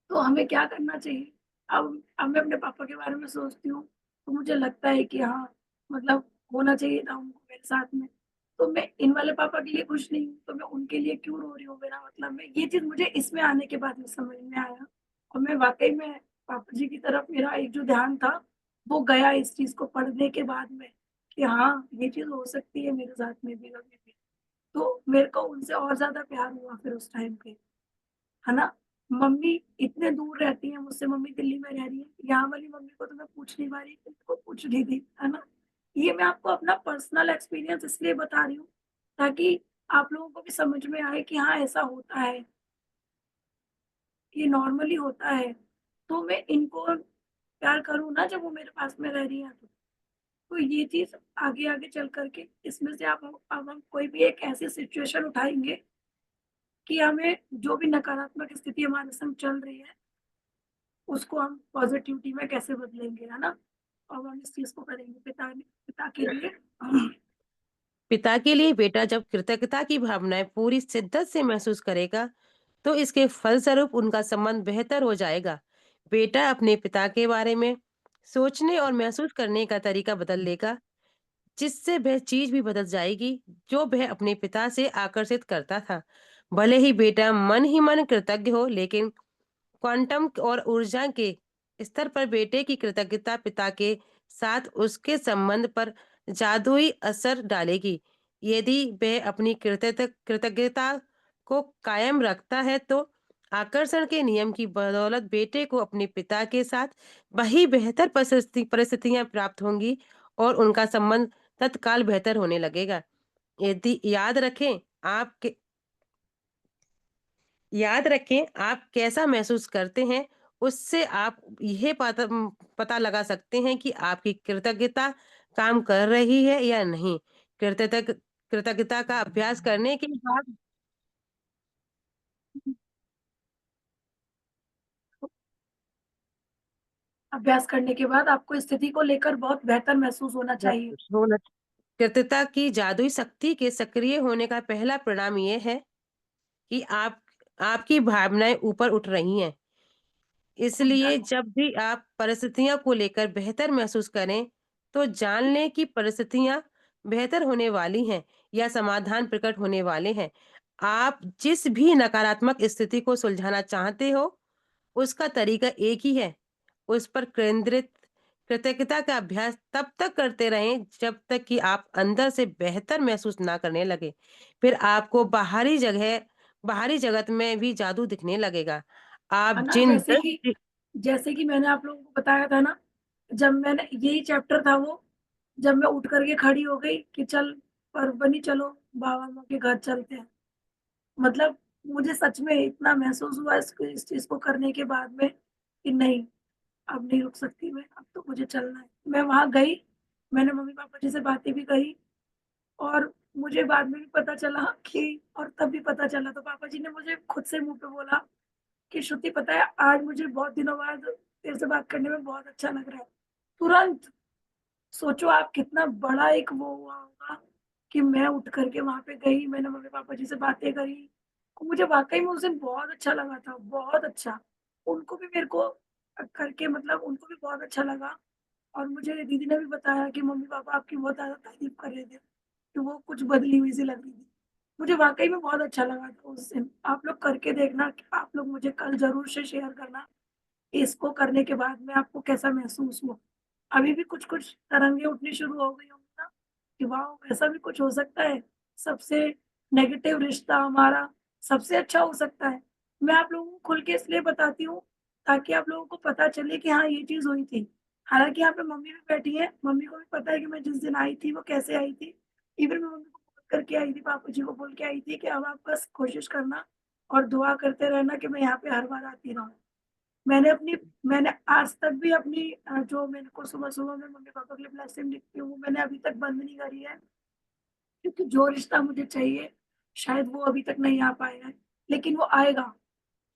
तो हमें क्या करना चाहिए। अब मैं अपने पापा के बारे में सोचती हूँ तो मुझे लगता है कि हाँ, मतलब होना चाहिए था उनको मेरे साथ में। तो मैं इन वाले पापा के लिए खुश नहीं हूँ तो मैं उनके लिए क्यों रो रही हूँ, मेरा मतलब में ये चीज मुझे इसमें आने के बाद में समझ में आया। और मैं वाकई में पापा जी की तरफ मेरा एक जो ध्यान था वो गया इस चीज को पढ़ने के बाद में, कि हाँ ये चीज हो सकती है मेरे साथ में भी कभी भी। तो मेरे को उनसे और ज्यादा प्यार हुआ फिर उस टाइम पे, है ना। मम्मी इतने दूर रहती है मुझसे, मम्मी दिल्ली में रह रही है, यहाँ वाली मम्मी को तो मैं पूछ नहीं पा रही, को पूछ रही थी, है ना। ये मैं आपको अपना पर्सनल एक्सपीरियंस इसलिए बता रही हूँ ताकि आप लोगों को भी समझ में आए कि हाँ ऐसा होता है, ये नॉर्मली होता है। तो मैं इनको प्यार करूँ ना जब वो मेरे पास में रह रही है तो ये चीज आगे आगे चल करके इसमें से आप अब हम कोई भी एक ऐसी सिचुएशन उठाएंगे कि हमें जो भी नकारात्मक स्थिति हमारे संग चल रही है उसको हम पॉजिटिविटी में कैसे बदलेंगे, है ना। और हम इस चीज को करेंगे पिता के लिए। पिता के लिए बेटा जब कृतज्ञता की भावनाएं पूरी शिद्दत से महसूस करेगा, तो इसके फलस्वरूप उनका संबंध बेहतर हो जाएगा। बेटा अपने पिता के बारे में सोचने और महसूस करने का तरीका बदल लेगा, जिससे वह चीज भी बदल जाएगी जो वह अपने पिता से आकर्षित करता था। भले ही बेटा मन ही मन कृतज्ञ हो, लेकिन क्वांटम और ऊर्जा के स्तर पर बेटे की कृतज्ञता पिता के साथ उसके संबंध पर जादुई असर डालेगी। यदि वह अपनी कृतज्ञता को कायम रखता है, तो आकर्षण के नियम की बदौलत बेटे को अपने पिता के साथ वही बेहतर परिस्थितियां प्राप्त होंगी और उनका संबंध तत्काल बेहतर होने लगेगा। यदि याद रखें आप कैसा महसूस करते हैं, उससे आप यह पता लगा सकते हैं कि आपकी कृतज्ञता काम कर रही है या नहीं। कृतज्ञता कृतज्ञता का अभ्यास करने के बाद अभ्यास करने के बाद आपको स्थिति को लेकर बहुत बेहतर महसूस होना चाहिए। होना कृतज्ञता की जादुई शक्ति के सक्रिय होने का पहला परिणाम यह है कि आपकी भावनाएं ऊपर उठ रही हैं। इसलिए समझा। जब भी आप परिस्थितियों को लेकर बेहतर महसूस करें, तो जान लें कि परिस्थितियां बेहतर होने वाली हैं या समाधान प्रकट होने वाले हैं। आप जिस भी नकारात्मक स्थिति को सुलझाना चाहते हो, उसका तरीका एक ही है। उस पर केंद्रित कृतज्ञता का अभ्यास तब तक करते रहें जब तक कि आप अंदर से बेहतर महसूस ना करने लगे। फिर आपको बाहरी जगत में भी जादू दिखने लगेगा। है आप ना। जिन जैसे कि मैंने आप लोगों को बताया था ना, जब मैंने यही चैप्टर था वो, जब मैं उठ करके खड़ी हो गई कि चल परवनी चलो, बाबा माँ के घर चलते हैं। मतलब मुझे सच में इतना महसूस हुआ इस चीज को करने के बाद में कि नहीं, अब नहीं रुक सकती मैं, अब तो मुझे चलना है। मैं वहां गई, मैंने मम्मी पापा जी से बातें भी कही और मुझे बाद में भी पता चला कि, और तब भी पता चला तो पापा जी ने मुझे खुद से मुंह पे बोला कि श्रुति पता है आज मुझे बहुत दिनों बाद तेरे से बात करने में बहुत अच्छा लग रहा है। तुरंत सोचो आप कितना बड़ा एक वो हुआ होगा कि मैं उठ करके वहाँ पे गई, मैंने मम्मी-पापा जी से बातें करी। मुझे वाक़ई में उस दिन बहुत अच्छा लगा था, बहुत अच्छा। उनको भी मेरे को करके मतलब उनको भी बहुत अच्छा लगा और मुझे दीदी ने भी बताया कि मम्मी-पापा आपकी बहुत ज़्यादा तारीफ़ कर रहे थे, कि वो कुछ बदली हुई सी लग रही थी। मुझे वाक़ई में बहुत अच्छा लगा था उस दिन। आप लोग करके देखना, आप लोग मुझे कल ज़रूर से शेयर करना, इसको करने के बाद में आपको कैसा महसूस हुआ। अभी भी कुछ-कुछ तरंगें उठनी शुरू हो गई होंगी ना, कि वाओ! ऐसा भी कुछ हो सकता है। सबसे नेगेटिव रिश्ता हमारा सबसे अच्छा हो सकता है। मैं आप लोगों को खुल के इसलिए बताती हूँ, ताकि आप लोगों को पता चले कि हाँ, ये चीज़ हुई थी। हालाँकि यहाँ पे मम्मी भी बैठी है, मम्मी को भी पता है कि मैं जिस दिन आई थी, वो कैसे आई थी। इवन मैं मम्मी को फ़ोन करके आई थी, पापा जी को बोल के आई थी कि अब आप बस कोशिश करना और दुआ करते रहना कि मैं यहाँ पे हर बार आती रहूँ। मैंने आज तक भी अपनी जो मेरे को सुबह-सुबह में मम्मी-पापा के लिए ब्लेसिंग लिखती हूँ, मैंने अभी तक बंद नहीं करी है, क्योंकि जो रिश्ता मुझे चाहिए, शायद वो अभी तक नहीं आ पाया है, लेकिन वो आएगा,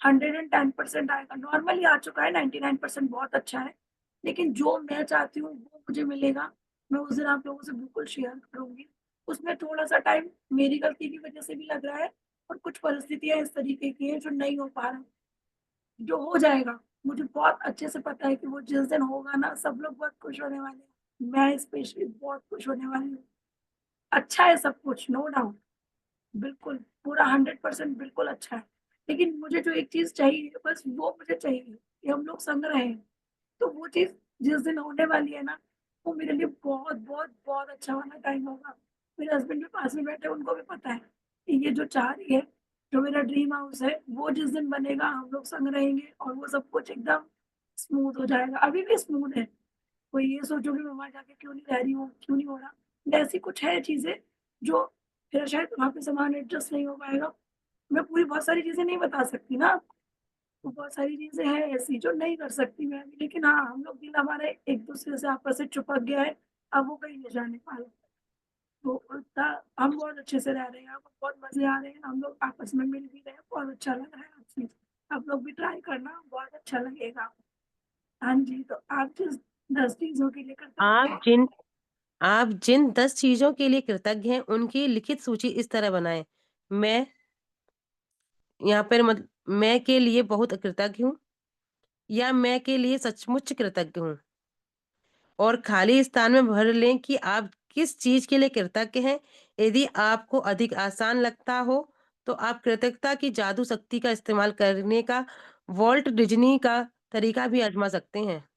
110% आएगा। नॉर्मली आ चुका है, 99% बहुत अच्छा है, लेकिन जो मैं चाहती हूँ, वो मुझे मिलेगा। मैं उस दिन आप लोगों से बिल्कुल शेयर करूँगी। उसमें थोड़ा-सा टाइम मेरी गलती की वजह से भी लग रहा है और कुछ परिस्थितियाँ इस तरीके की हैं, जो नहीं हो पा रहा। जो हो जाएगा, मुझे बहुत अच्छे से पता है कि वो जिस दिन होगा ना, सब लोग बहुत खुश होने वाले हैं। मैं स्पेशली बहुत खुश होने वाली हूँ। अच्छा है सब कुछ, नो डाउट, बिल्कुल, पूरा 100% बिल्कुल अच्छा है। लेकिन मुझे जो एक चीज़ चाहिए, बस वो मुझे चाहिए कि हम लोग संग रहें। तो वो चीज़ जिस दिन होने वाली है ना, वो मेरे लिए बहुत, बहुत, बहुत अच्छा वाला टाइम होगा। मेरे हस्बैंड भी पास में बैठे हैं, उनको भी पता है कि ये जो चाह रही है, जो मेरा ड्रीम हाउस है, वो जिस दिन बनेगा, हम लोग संग रहेंगे और वो सब कुछ एकदम स्मूथ हो जाएगा। अभी भी स्मूथ है। कोई ये सोचोगे मैं वहाँ जाके क्यों नहीं रह रही हूँ, क्यों नहीं हो रहा? ऐसी कुछ है चीज़ें जो मेरा शायद वहाँ पे सामान एडजस्ट नहीं हो पाएगा। मैं पूरी बहुत सारी चीज़ें नहीं बता सकती ना आपको। तो बहुत सारी चीज़ें हैं ऐसी जो नहीं कर सकती मैं अभी, लेकिन हाँ, हम लोग दिल हमारा एक-दूसरे से आपस में चिपक गया है, अब वो कहीं नहीं जाने वाला। तो उतना हम बहुत अच्छे से रह रहे हैं, हमको बहुत मज़े आ रहे हैं, हम लोग आपस में मिल भी रहे हैं, बहुत अच्छा लग रहा है हर चीज़। आप लोग भी ट्राई करना, बहुत अच्छा लगेगा। हाँ जी, तो आप जिस 10 चीज़ों के लिए कृतज्ञ आप हैं, जिन आप जिन 10 चीज़ों के लिए कृतज्ञ हैं, उनकी लिखित सूची इस तरह बनाएँ। मैं यहाँ पर मैं के लिए बहुत कृतज्ञ हूँ या मैं के लिए सचमुच कृतज्ञ हूँ। और खाली स्थान में भर लें कि आप किस चीज़ के लिए कृतज्ञ हैं। यदि आपको अधिक आसान लगता हो, तो आप कृतज्ञता की जादू शक्ति का इस्तेमाल करने का वॉल्ट डिज़नी का तरीका भी आज़मा सकते हैं।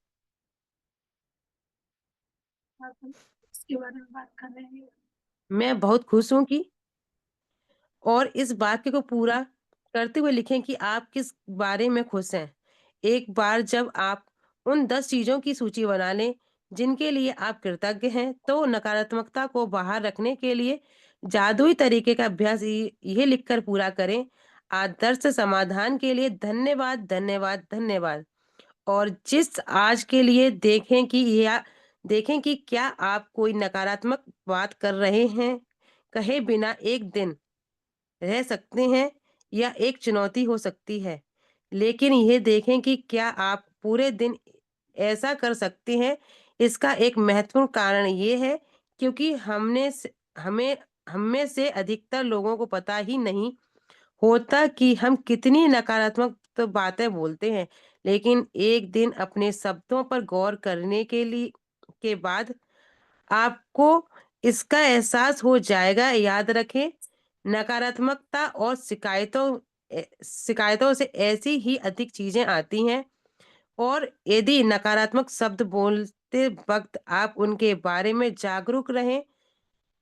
आप हम इसके बारे में बात कर रहे हैं। मैं बहुत खुश हूँ कि और इस वाक्य को पूरा करते हुए लिखें कि आप किस बारे में खुश हैं। एक बार जब आप उन 10 चीज़ों की सूची बना लें, जिनके लिए आप कृतज्ञ हैं, तो नकारात्मकता को बाहर रखने के लिए जादुई तरीके का अभ्यास ये लिखकर पूरा करें। आदर्श समाधान के लिए धन्यवाद, धन्यवाद, धन्यवाद। और जिस आज के लिए देखें कि क्या आप कोई नकारात्मक बात कर रहे हैं, कहे बिना एक दिन रह सकते हैं या एक चुनौती हो सकती है। लेकिन ये देखें कि क्या आप पूरे दिन ऐसा कर सकते हैं। इसका एक महत्वपूर्ण कारण ये है क्योंकि हमें हम में से अधिकतर लोगों को पता ही नहीं होता कि हम कितनी नकारात्मक तो बातें बोलते हैं। लेकिन एक दिन अपने शब्दों पर गौर करने के बाद आपको इसका एहसास हो जाएगा। याद रखें, नकारात्मकता और शिकायतों से ऐसी ही अधिक चीजें आती हैं। और यदि नकारात्मक शब्द बोलते वक्त आप उनके बारे में जागरूक रहें,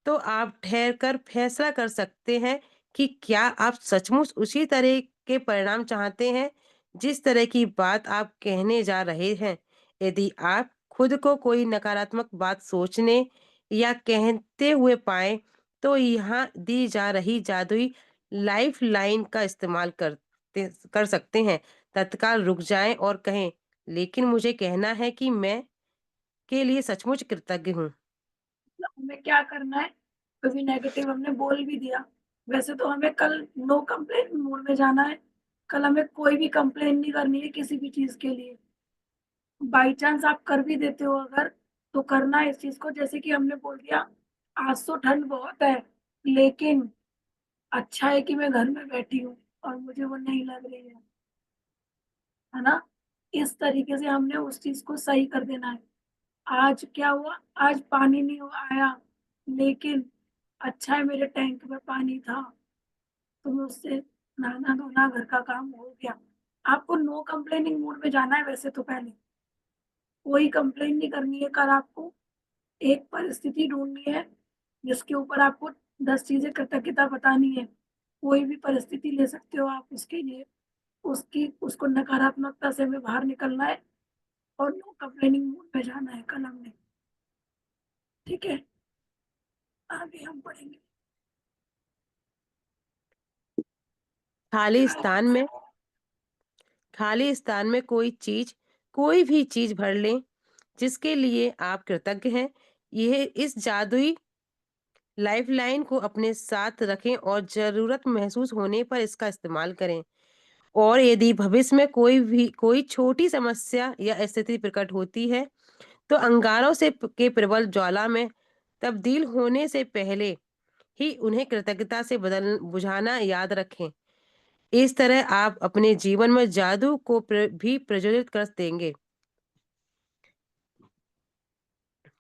तो आप ठहर कर फैसला कर सकते हैं कि क्या आप सचमुच उसी तरह के परिणाम चाहते हैं जिस तरह की बात आप कहने जा रहे हैं। यदि आप खुद को कोई नकारात्मक बात सोचने या कहते हुए पाएं, तो यहाँ दी जा रही जादुई लाइफ लाइन का इस्तेमाल कर सकते हैं। तत्काल रुक जाएं और कहें, लेकिन मुझे कहना है कि मैं के लिए सचमुच कृतज्ञ हूँ। हमें क्या करना है, क्योंकि नेगेटिव हमने बोल भी दिया। वैसे तो हमें कल नो कंप्लेंट मोड में जाना है, कल हमें कोई भी कंप्लेन नहीं करनी है किसी भी चीज के लिए। बाई चांस आप कर भी देते हो अगर, तो करना है इस चीज को, जैसे कि हमने बोल दिया आज तो ठंड बहुत है, लेकिन अच्छा है कि मैं घर में बैठी हूँ और मुझे वो नहीं लग रही है ना। इस तरीके से हमने उस चीज को सही कर देना है। आज क्या हुआ, आज पानी नहीं आया, लेकिन अच्छा है मेरे टैंक में पानी था, तो मैं उससे नहाना धोना घर का काम हो गया। आपको नो कंप्लेनिंग मूड में जाना है वैसे तो। पहले कोई कंप्लेन नहीं करनी है। कल आपको एक परिस्थिति ढूंढनी है जिसके ऊपर आपको 10 चीजें कृतज्ञता बतानी है। कोई भी परिस्थिति ले सकते हो आप उसके लिए, उसकी उसको नकारात्मकता से हमें बाहर निकलना है और नो कंप्लेनिंग मूड में जाना है कल हमने। ठीक है, आगे हम पढ़ेंगे। खाली स्थान में खाली स्थान में कोई भी चीज भर लें जिसके लिए आप कृतज्ञ हैं। यह इस जादुई लाइफलाइन को अपने साथ रखें और जरूरत महसूस होने पर इसका इस्तेमाल करें। और यदि भविष्य में कोई छोटी समस्या या स्थिति प्रकट होती है, तो अंगारों के प्रबल ज्वाला में तब्दील होने से पहले ही उन्हें कृतज्ञता से बदल बुझाना याद रखें। इस तरह आप अपने जीवन में जादू को भी प्रज्वलित कर देंगे।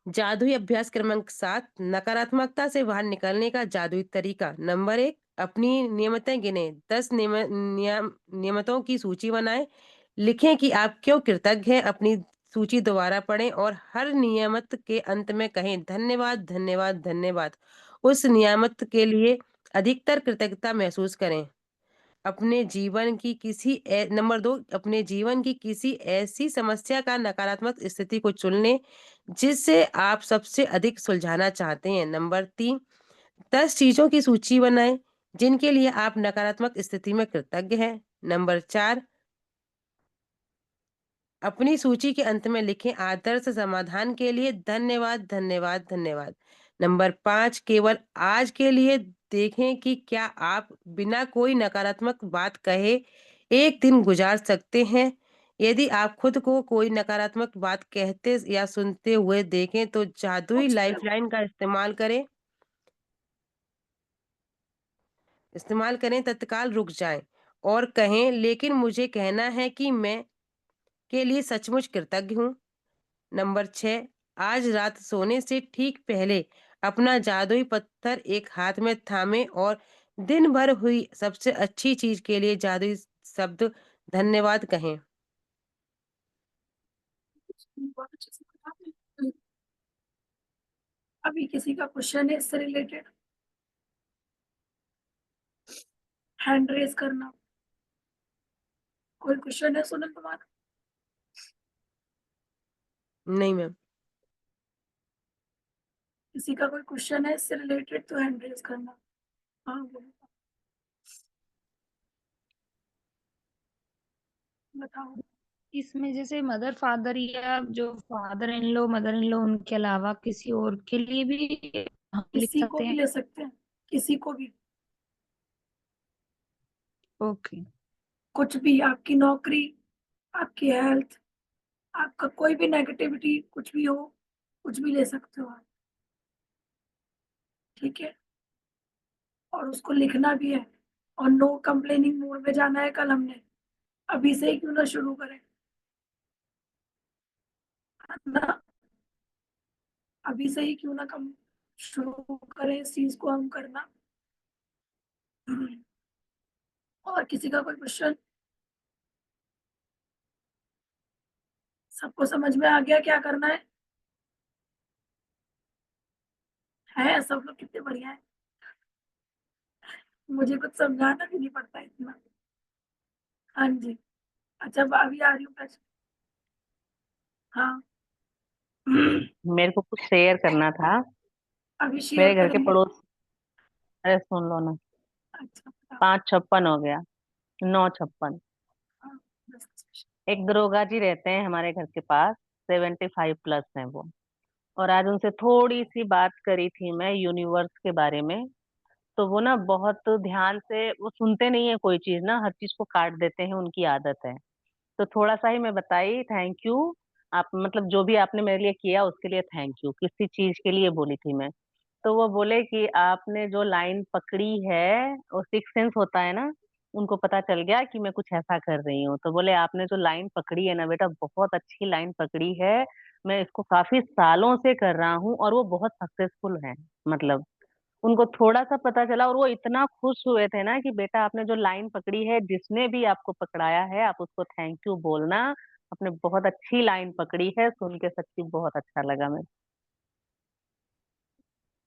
जादुई अभ्यास क्रमांक 7, नकारात्मकता से बाहर निकलने का जादुई तरीका। नंबर 1, अपनी नियमतें गिने। 10 नियमतों की सूची बनाएं। लिखें कि आप क्यों कृतज्ञ हैं। अपनी सूची दोबारा पढ़ें और हर नियमत के अंत में कहें धन्यवाद धन्यवाद धन्यवाद। उस नियामत के लिए अधिकतर कृतज्ञता महसूस करें। नंबर 2, अपने जीवन की किसी ऐसी समस्या का नकारात्मक स्थिति को चुन लें जिससे आप सबसे अधिक सुलझाना चाहते हैं। नंबर 3, 10 चीजों की सूची बनाएं जिनके लिए आप नकारात्मक स्थिति में कृतज्ञ हैं। नंबर 4, अपनी सूची के अंत में लिखें आदर्श समाधान के लिए धन्यवाद धन्यवाद धन्यवाद। नंबर 5, केवल आज के लिए देखें कि क्या आप बिना कोई नकारात्मक बात कहे एक दिन गुजार सकते हैं। यदि आप खुद को कोई नकारात्मक बात कहते या सुनते हुए देखें तो जादुई लाइफलाइन का इस्तेमाल करें, तत्काल रुक जाएं और कहें लेकिन मुझे कहना है कि मैं के लिए सचमुच कृतज्ञ हूँ। नंबर 6, आज रात सोने से ठीक पहले अपना जादुई पत्थर एक हाथ में थामे और दिन भर हुई सबसे अच्छी चीज के लिए जादुई शब्द धन्यवाद कहें। बहुत अच्छे से बता आपने। अभी किसी का क्वेश्चन है इससे रिलेटेड? हैंड रेज करना। कोई क्वेश्चन है सोनल तुम्हारा? नहीं मैम। किसी का कोई क्वेश्चन है इससे रिलेटेड तो हैंड रेज करना। हाँ बोलो, बताओ। इसमें जैसे मदर फादर या जो father in low mother in लो उनके अलावा किसी और के लिए भी हम लिख किसी को सकते भी हैं? ले सकते हैं, किसी को भी। ओके। कुछ भी, आपकी नौकरी, आपकी हेल्थ, आपका कोई भी नेगेटिविटी कुछ भी हो, कुछ भी ले सकते हो आप। ठीक है, और उसको लिखना भी है। और नो कंप्लेनिंग मोड में जाना है कल हमने। अभी से ही क्यों ना शुरू करें, है ना। अभी से ही क्यों ना कम शुरू करें इस चीज को हम करना। और किसी का कोई क्वेश्चन? सबको समझ में आ गया क्या करना है सब लोग कितने बढ़िया है। मुझे कुछ समझाना भी नहीं पड़ता इतना। हाँ जी। अच्छा, अभी आ रही हूँ प्रश्न। हाँ। मेरे को कुछ शेयर करना था। अभी शेयर मेरे घर के करेंगे। पड़ोस, अरे सुन लो ना। अच्छा बताओ। 556 हो गया, 956। हाँ, बस। एक दरोगा जी रहते हैं हमारे घर के पास, 75+ हैं वो। और आज उनसे थोड़ी सी बात करी थी मैं यूनिवर्स के बारे में। तो वो ना बहुत ध्यान से वो सुनते नहीं है कोई चीज ना, हर चीज को काट देते हैं, उनकी आदत है। तो थोड़ा सा ही मैं बताई, थैंक यू। आप मतलब जो भी आपने मेरे लिए किया उसके लिए थैंक यू, किसी चीज के लिए बोली थी मैं। तो वो बोले कि आपने जो लाइन पकड़ी है, वो सिक्स सेंस होता है ना, उनको पता चल गया कि मैं कुछ ऐसा कर रही हूँ। तो बोले आपने जो लाइन पकड़ी है ना बेटा, बहुत अच्छी लाइन पकड़ी है। मैं इसको काफी सालों से कर रहा हूँ और वो बहुत सक्सेसफुल है। मतलब उनको थोड़ा सा पता चला और वो इतना खुश हुए थे ना कि बेटा आपने जो लाइन पकड़ी है, जिसने भी आपको पकड़ाया है आप उसको थैंक यू बोलना। आपने बहुत अच्छी लाइन पकड़ी है, सुन के सच्ची बहुत अच्छा लगा। मैं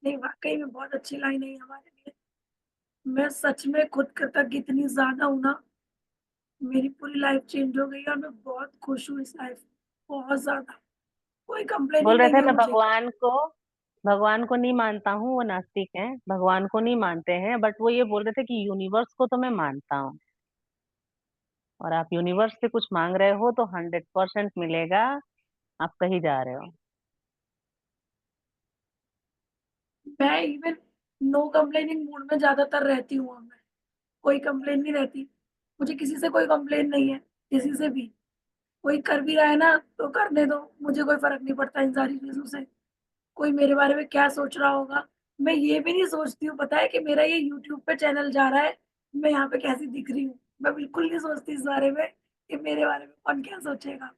नहीं, वाक़ई में बहुत अच्छी लाइन है ये हमारे लिए। मैं सच में खुद कृतज्ञ इतनी ज़्यादा हूँ ना, मेरी पूरी लाइफ़ चेंज हो गई है और मैं बहुत खुश हूँ इस लाइफ़ बहुत ज़्यादा। कोई कंप्लेन ही बोल रहे नहीं थे है मैं मुझे। भगवान को नहीं मानता हूँ, वो नास्तिक हैं, भगवान को नहीं मानते हैं, बट वो ये बोल रहे थे कि यूनिवर्स को तो मैं मानता हूँ। और आप यूनिवर्स से कुछ मांग रहे हो तो 100% मिलेगा। आप कहीं जा रहे हो। मैं इवन नो कंप्लेनिंग मूड में ज़्यादातर रहती हूँ अब मैं। कोई कंप्लेन नहीं रहती। मुझे किसी से कोई कंप्लेन नहीं है, किसी से भी। कोई कर भी रहा है ना तो करने दो, मुझे कोई फ़र्क नहीं पड़ता इन सारी चीज़ों से। कोई मेरे बारे में क्या सोच रहा होगा। मैं ये भी नहीं सोचती हूँ पता है कि मेरा ये यूट्यूब पे चैनल जा रहा है, मैं यहाँ पे कैसी दिख रही हूँ। मैं बिल्कुल नहीं सोचती इस बारे में कि मेरे बारे में कौन क्या सोचेगा।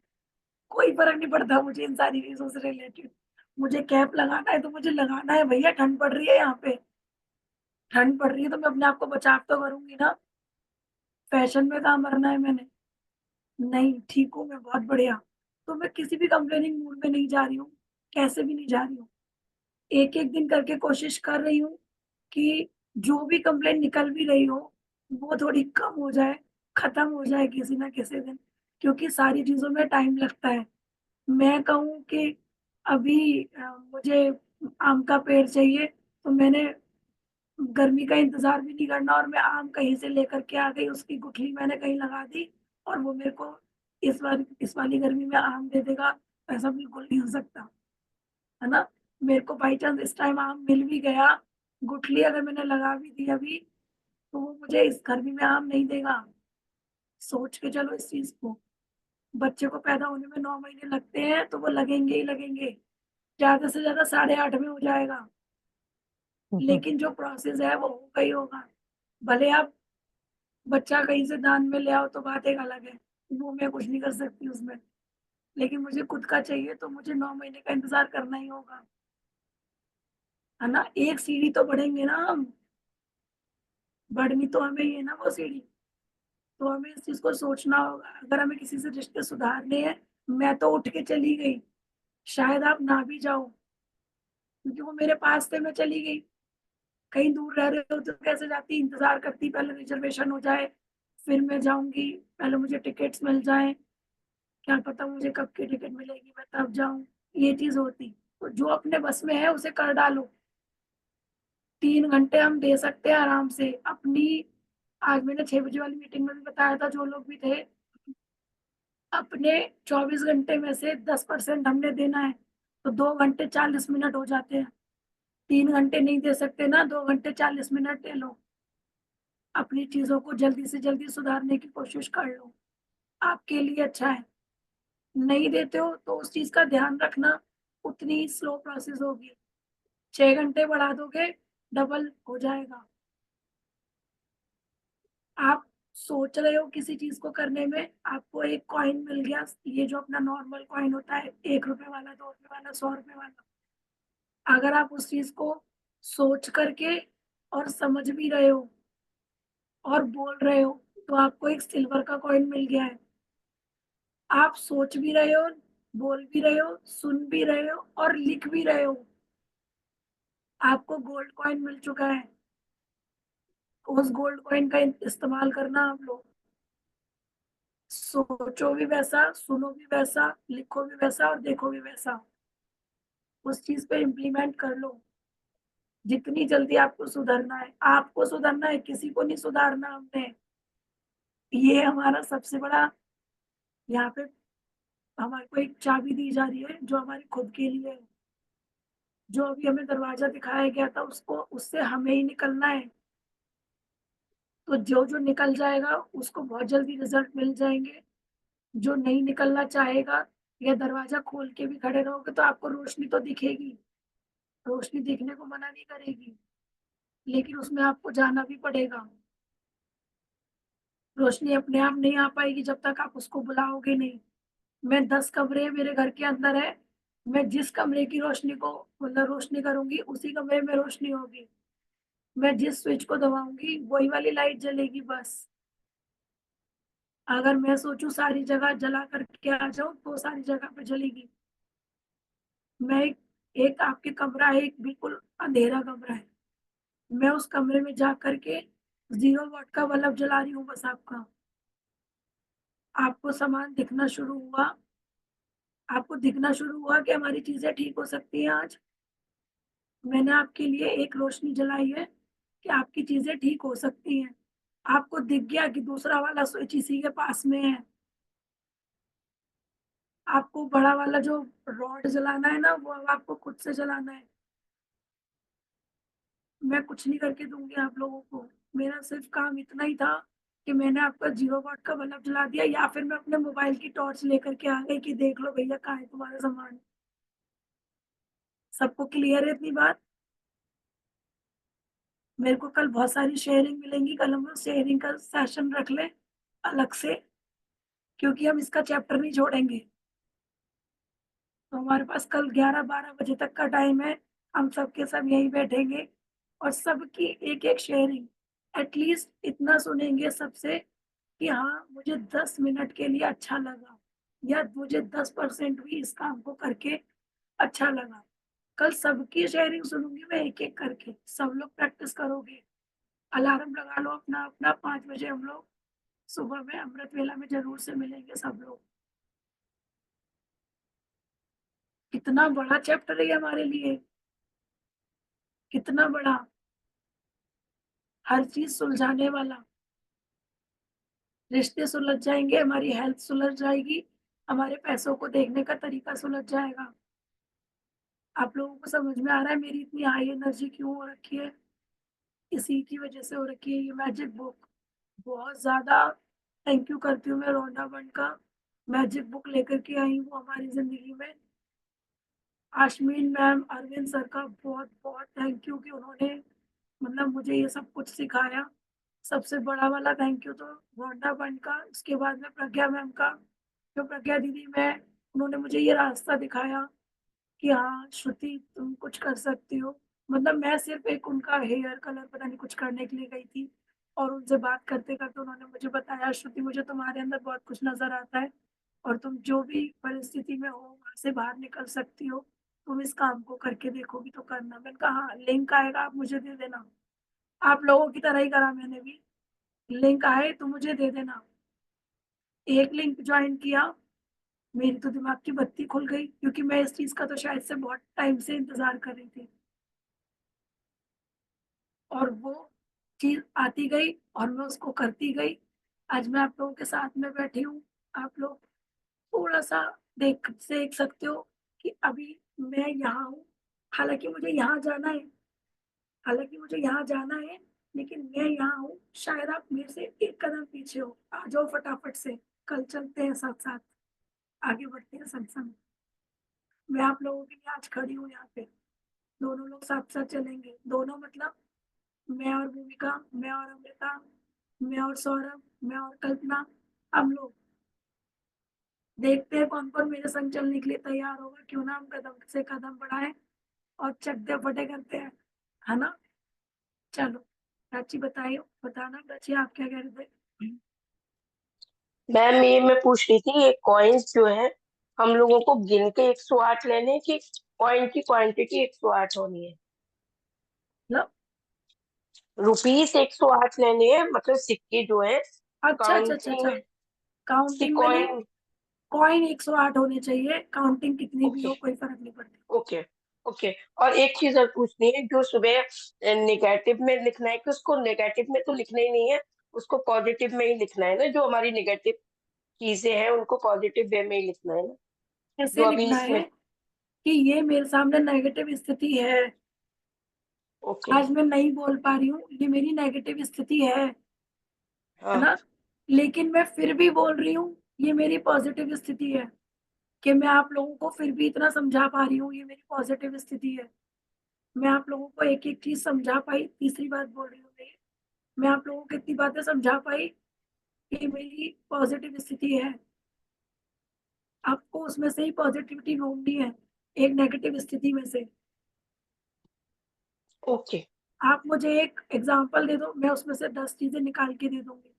कोई फ़र्क नहीं पड़ता मुझे इन सारी चीज़ों से रिलेटेड। मुझे कैप लगाना है तो मुझे लगाना है भैया, ठंड पड़ रही है यहाँ पे। ठंड पड़ रही है तो मैं अपने आप को बचाव तो करूँगी ना। फैशन में कहाँ मरना है मैंने। नहीं, ठीक हूँ मैं बहुत बढ़िया। तो मैं किसी भी कंप्लेनिंग मूड में नहीं जा रही हूँ, कैसे भी नहीं जा रही हूँ। एक-एक दिन करके कोशिश कर रही हूँ कि जो भी कंप्लेंट निकल भी रही हो, वो थोड़ी कम हो जाए, खत्म हो जाए किसी ना किसी दिन, क्योंकि सारी चीज़ों में टाइम लगता है। मैं कहूँ कि अभी मुझे आम का पेड़ चाहिए, तो मैंने गर्मी का इंतज़ार भी नहीं करना और मैं आम कहीं से लेकर के आ गई, उसकी गुठली मैंने कहीं लगा दी और वो मेरे को इस वाली गर्मी में आम दे देगा, ऐसा बिल्कुल नहीं हो सकता, है ना? मेरे को बाई चांस इस टाइम आम मिल भी गया, गुठली अगर मैंने लगा भी दी अभी, तो वो मुझे इस गर्मी में आम नहीं देगा। सोच के चलो इस चीज़ को। बच्चे को पैदा होने में 9 महीने लगते हैं, तो वो लगेंगे ही लगेंगे। ज़्यादा से ज़्यादा साढ़े 8 में हो जाएगा, लेकिन जो प्रोसेस है वो होगा ही होगा। भले आप बच्चा कहीं से दान में ले आओ तो बात एक अलग है, वो मैं कुछ नहीं कर सकती उसमें। लेकिन मुझे खुद का चाहिए तो मुझे 9 महीने का इंतज़ार करना ही होगा, है ना? एक सीढ़ी तो बढ़ेंगे ना हम, बढ़नी तो हमें ही है ना वो सीढ़ी। तो हमें इस चीज़ को सोचना होगा, अगर हमें किसी से रिश्ते सुधारने हैं, मैं तो उठ के चली गई, शायद आप ना भी जाओ, क्योंकि वो मेरे पास थे मैं चली गई। कहीं दूर रह रहे हो तो कैसे जाती, इंतज़ार करती पहले रिज़र्वेशन हो जाए, फिर मैं जाऊँगी, पहले मुझे टिकट्स मिल जाएँ, क्या पता मुझे कब की टिकट मिलेगी मैं तब जाऊँ, ये चीज़ होती। तो जो अपने बस में है उसे कर डालो। 3 घंटे हम दे सकते हैं आराम से अपनी। आज मैंने 6 बजे वाली मीटिंग में भी बताया था जो लोग भी थे, अपने 24 घंटे में से 10% हमने देना है, तो 2 घंटे 40 मिनट हो जाते हैं। 3 घंटे नहीं दे सकते ना, 2 घंटे 40 मिनट दे लो। अपनी चीज़ों को जल्दी से जल्दी सुधारने की कोशिश कर लो, आपके लिए अच्छा है। नहीं देते हो तो उस चीज़ का ध्यान रखना, उतनी ही स्लो प्रोसेस होगी। 6 घंटे बढ़ा दोगे, डबल हो जाएगा। आप सोच रहे हो किसी चीज़ को करने में, आपको एक कॉइन मिल गया, ये जो अपना नॉर्मल कॉइन होता है, ₹1 वाला, ₹2 वाला, ₹100 वाला। अगर आप उस चीज़ को सोच करके और समझ भी रहे हो और बोल रहे हो, तो आपको एक सिल्वर का कॉइन मिल गया है। आप सोच भी रहे हो, बोल भी रहे हो, सुन भी रहे हो और लिख भी रहे हो। आपको गोल्ड कॉइन मिल चुका है। उस गोल्ड कॉइन का इस्तेमाल करना आप लोग। सोचो भी वैसा, सुनो भी वैसा, लिखो भी वैसा और देखो भी वैसा। उस चीज़ पे इम्प्लीमेंट कर लो। जितनी जल्दी आपको सुधरना है, किसी को नहीं सुधारना हमने। ये हमारा सबसे बड़ा, यहाँ पे हमारे को एक चाबी दी जा रही है जो हमारे खुद के लिए है। जो अभी हमें दरवाज़ा दिखाया गया था उसको, उससे हमें ही निकलना है। तो जो जो निकल जाएगा उसको बहुत जल्दी रिजल्ट मिल जाएंगे। जो नहीं निकलना चाहेगा या दरवाजा खोल के भी खड़े रहोगे तो आपको रोशनी तो दिखेगी, रोशनी दिखने को मना नहीं करेगी, लेकिन उसमें आपको जाना भी पड़ेगा। रोशनी अपने आप नहीं आ पाएगी जब तक आप उसको बुलाओगे नहीं। मैं 10 कमरे मेरे घर के अंदर है, मैं जिस कमरे की रोशनी को मतलब रोशनी करूंगी उसी कमरे में रोशनी होगी। मैं जिस स्विच को दबाऊंगी वही वाली लाइट जलेगी बस। अगर मैं सोचूं सारी जगह जला करके आ जाऊं तो सारी जगह पे जलेगी। मैं एक आपके कमरा है, एक बिल्कुल अंधेरा कमरा है, मैं उस कमरे में जा करके 0 वाट का बल्ब जला रही हूँ बस आपका। आपको सामान दिखना शुरू हुआ, आपको दिखना शुरू हुआ कि हमारी चीजें ठीक हो सकती हैं आज। मैंने आपके लिए एक रोशनी जलाई है कि आपकी चीजें ठीक हो सकती हैं। आपको दिख गया कि दूसरा वाला स्विच इसी के पास में है। आपको बड़ा वाला जो रॉड जलाना है ना वो अब आपको खुद से जलाना है। मैं कुछ नहीं करके दूंगी आप लोगों को। मेरा सिर्फ काम इतना ही था कि मैंने आपका 0 वाट का बल्ब जला दिया, या फिर मैं अपने मोबाइल की टॉर्च लेकर के आ गई कि देख लो भैया कहाँ है तुम्हारा सामान। सबको क्लियर है इतनी बात? मेरे को कल बहुत सारी शेयरिंग मिलेंगी, कल हम लोग शेयरिंग का सेशन रख ले अलग से, क्योंकि हम इसका चैप्टर नहीं छोड़ेंगे। तो हमारे पास कल 11-12 बजे तक का टाइम है। हम सब के सब यहीं बैठेंगे और सबकी एक एक शेयरिंग एटलीस्ट इतना सुनेंगे सबसे कि हाँ मुझे 10 मिनट के लिए अच्छा लगा, या मुझे 10% भी इस काम को करके अच्छा लगा। कल सबकी शेयरिंग सुनूंगी मैं एक एक करके। सब लोग प्रैक्टिस करोगे। अलार्म लगा लो अपना अपना, 5 बजे हम लोग सुबह में अमृत वेला में जरूर से मिलेंगे सब लोग। कितना बड़ा चैप्टर है ये हमारे लिए, कितना बड़ा, हर चीज सुलझाने वाला। रिश्ते सुलझ जाएंगे, हमारी हेल्थ सुलझ जाएगी, हमारे पैसों को देखने का तरीका सुलझ जाएगा। आप लोगों को समझ में आ रहा है मेरी इतनी हाई एनर्जी क्यों हो रखी है? इसी की वजह से हो रखी है ये मैजिक बुक। बहुत ज्यादा थैंक यू करती हूँ मैं रोंडा बंड का। मैजिक बुक लेकर के आई वो हमारी जिंदगी में। आशमीन मैम, अरविंद सर का बहुत बहुत थैंक यू कि उन्होंने मतलब मुझे ये सब कुछ सिखाया। सबसे बड़ा वाला थैंक यू तो रोंडा बंड का। उसके बाद में प्रज्ञा मैम का, जो प्रज्ञा दीदी में उन्होंने मुझे ये रास्ता दिखाया कि हाँ श्रुति तुम कुछ कर सकती हो। मतलब मैं सिर्फ एक उनका हेयर कलर पता नहीं कुछ करने के लिए गई थी, और उनसे बात करते करते उन्होंने मुझे बताया श्रुति मुझे तुम्हारे अंदर बहुत कुछ नजर आता है, और तुम जो भी परिस्थिति में हो वहां से बाहर निकल सकती हो। तुम इस काम को करके देखोगी तो करना। मैंने कहा हाँ लिंक आएगा आप मुझे दे देना। आप लोगों की तरह ही करा मैंने भी, लिंक आए तो मुझे दे देना। एक लिंक ज्वाइन किया, मेरी तो दिमाग की बत्ती खुल गई, क्योंकि मैं इस चीज का तो शायद से बहुत टाइम से इंतजार कर रही थी। और वो चीज आती गई और मैं उसको करती गई। आज मैं आप लोगों के साथ में बैठी हूँ। आप लोग थोड़ा सा देख सकते हो कि अभी मैं यहाँ हूँ। हालांकि मुझे यहाँ जाना है, हालांकि मुझे यहाँ जाना है, लेकिन मैं यहाँ हूँ। शायद आप मेरे से एक कदम पीछे हो। आ जाओ फटाफट से, कल चलते हैं साथ साथ, आगे बढ़ते हैं संग संग। मैं आप लोगों के लिए आज खड़ी हूँ यहाँ पे। दोनों लोग साथ साथ चलेंगे, दोनों मतलब मैं और भूमिका, मैं और अमृता, मैं और सौरभ, मैं और कल्पना। हम लोग देखते हैं कौन कौन मेरे संग चलने के लिए तैयार होगा। क्यों ना हम कदम से कदम बढ़ाएं और चक दे फटे करते हैं, है ना? चलो प्राची बताइए, बताना प्राची आप क्या कह रहे थे? मैम ये मैं पूछ रही थी ये कॉइन्स जो है हम लोगों को गिन के 108 लेने हैं कि कॉइन की क्वांटिटी 108 होनी है? मतलब रुपीस 108 लेने हैं, मतलब सिक्के जो है अच्छा अच्छा अच्छा काउंटिंग अच्छा, में कि काउंटिंग में नहीं, कॉइन। कॉइन 108 होने चाहिए, काउंटिंग कितनी भी ओके हो कोई फर्क नहीं पड़ता। Okay okay. और एक चीज और पूछनी है, जो सुबह नेगेटिव में लिखना है कि उसको नेगेटिव में तो लिखना ही नहीं है, उसको पॉजिटिव में ही लिखना है ना? जो हमारी नेगेटिव चीजें हैं उनको पॉजिटिव वे में ही लिखना है ना? जो ऐसे अभी लिखना है इसमें। कि ये मेरे सामने नेगेटिव स्थिति है, ओके आज मैं नहीं बोल पा रही हूँ, ये मेरी नेगेटिव स्थिति है, है हाँ ना? लेकिन मैं फिर भी बोल रही हूँ, ये मेरी पॉजिटिव स्थिति है कि मैं आप लोगों को फिर भी इतना समझा पा रही हूँ, ये मेरी पॉजिटिव स्थिति है। मैं आप लोगों को एक-एक चीज़ समझा पाई, तीसरी बात बोल रही हूँ मैं आप लोगों को इतनी बातें समझा पाई कि मेरी पॉजिटिव स्थिति है। आपको उसमें से ही पॉजिटिविटी ढूँढनी है, एक नेगेटिव स्थिति में से। ओके। आप मुझे एक एग्ज़ाम्पल दे दो, मैं उसमें से 10 चीज़ें निकाल के दे दूँगी।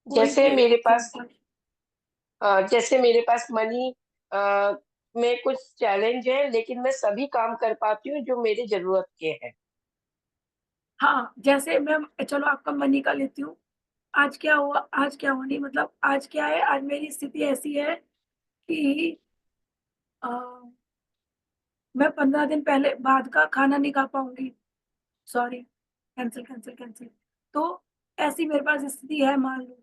कोई भी जैसे एक मेरे पास एग्ज़ाम्पल। जैसे मेरे पास मनी में कुछ चैलेंज है, लेकिन मैं सभी काम कर पाती हूँ जो मेरी जरूरत के हैं। हाँ, जैसे मैं चलो आपका मनी का लेती हूँ। आज क्या हुआ नहीं मतलब आज क्या है, आज मेरी स्थिति ऐसी है कि अ, मैं 15 दिन पहले बाद का खाना नहीं खा पाऊँगी। Sorry, cancel. तो ऐसी मेरे पास स्थिति है मान लो,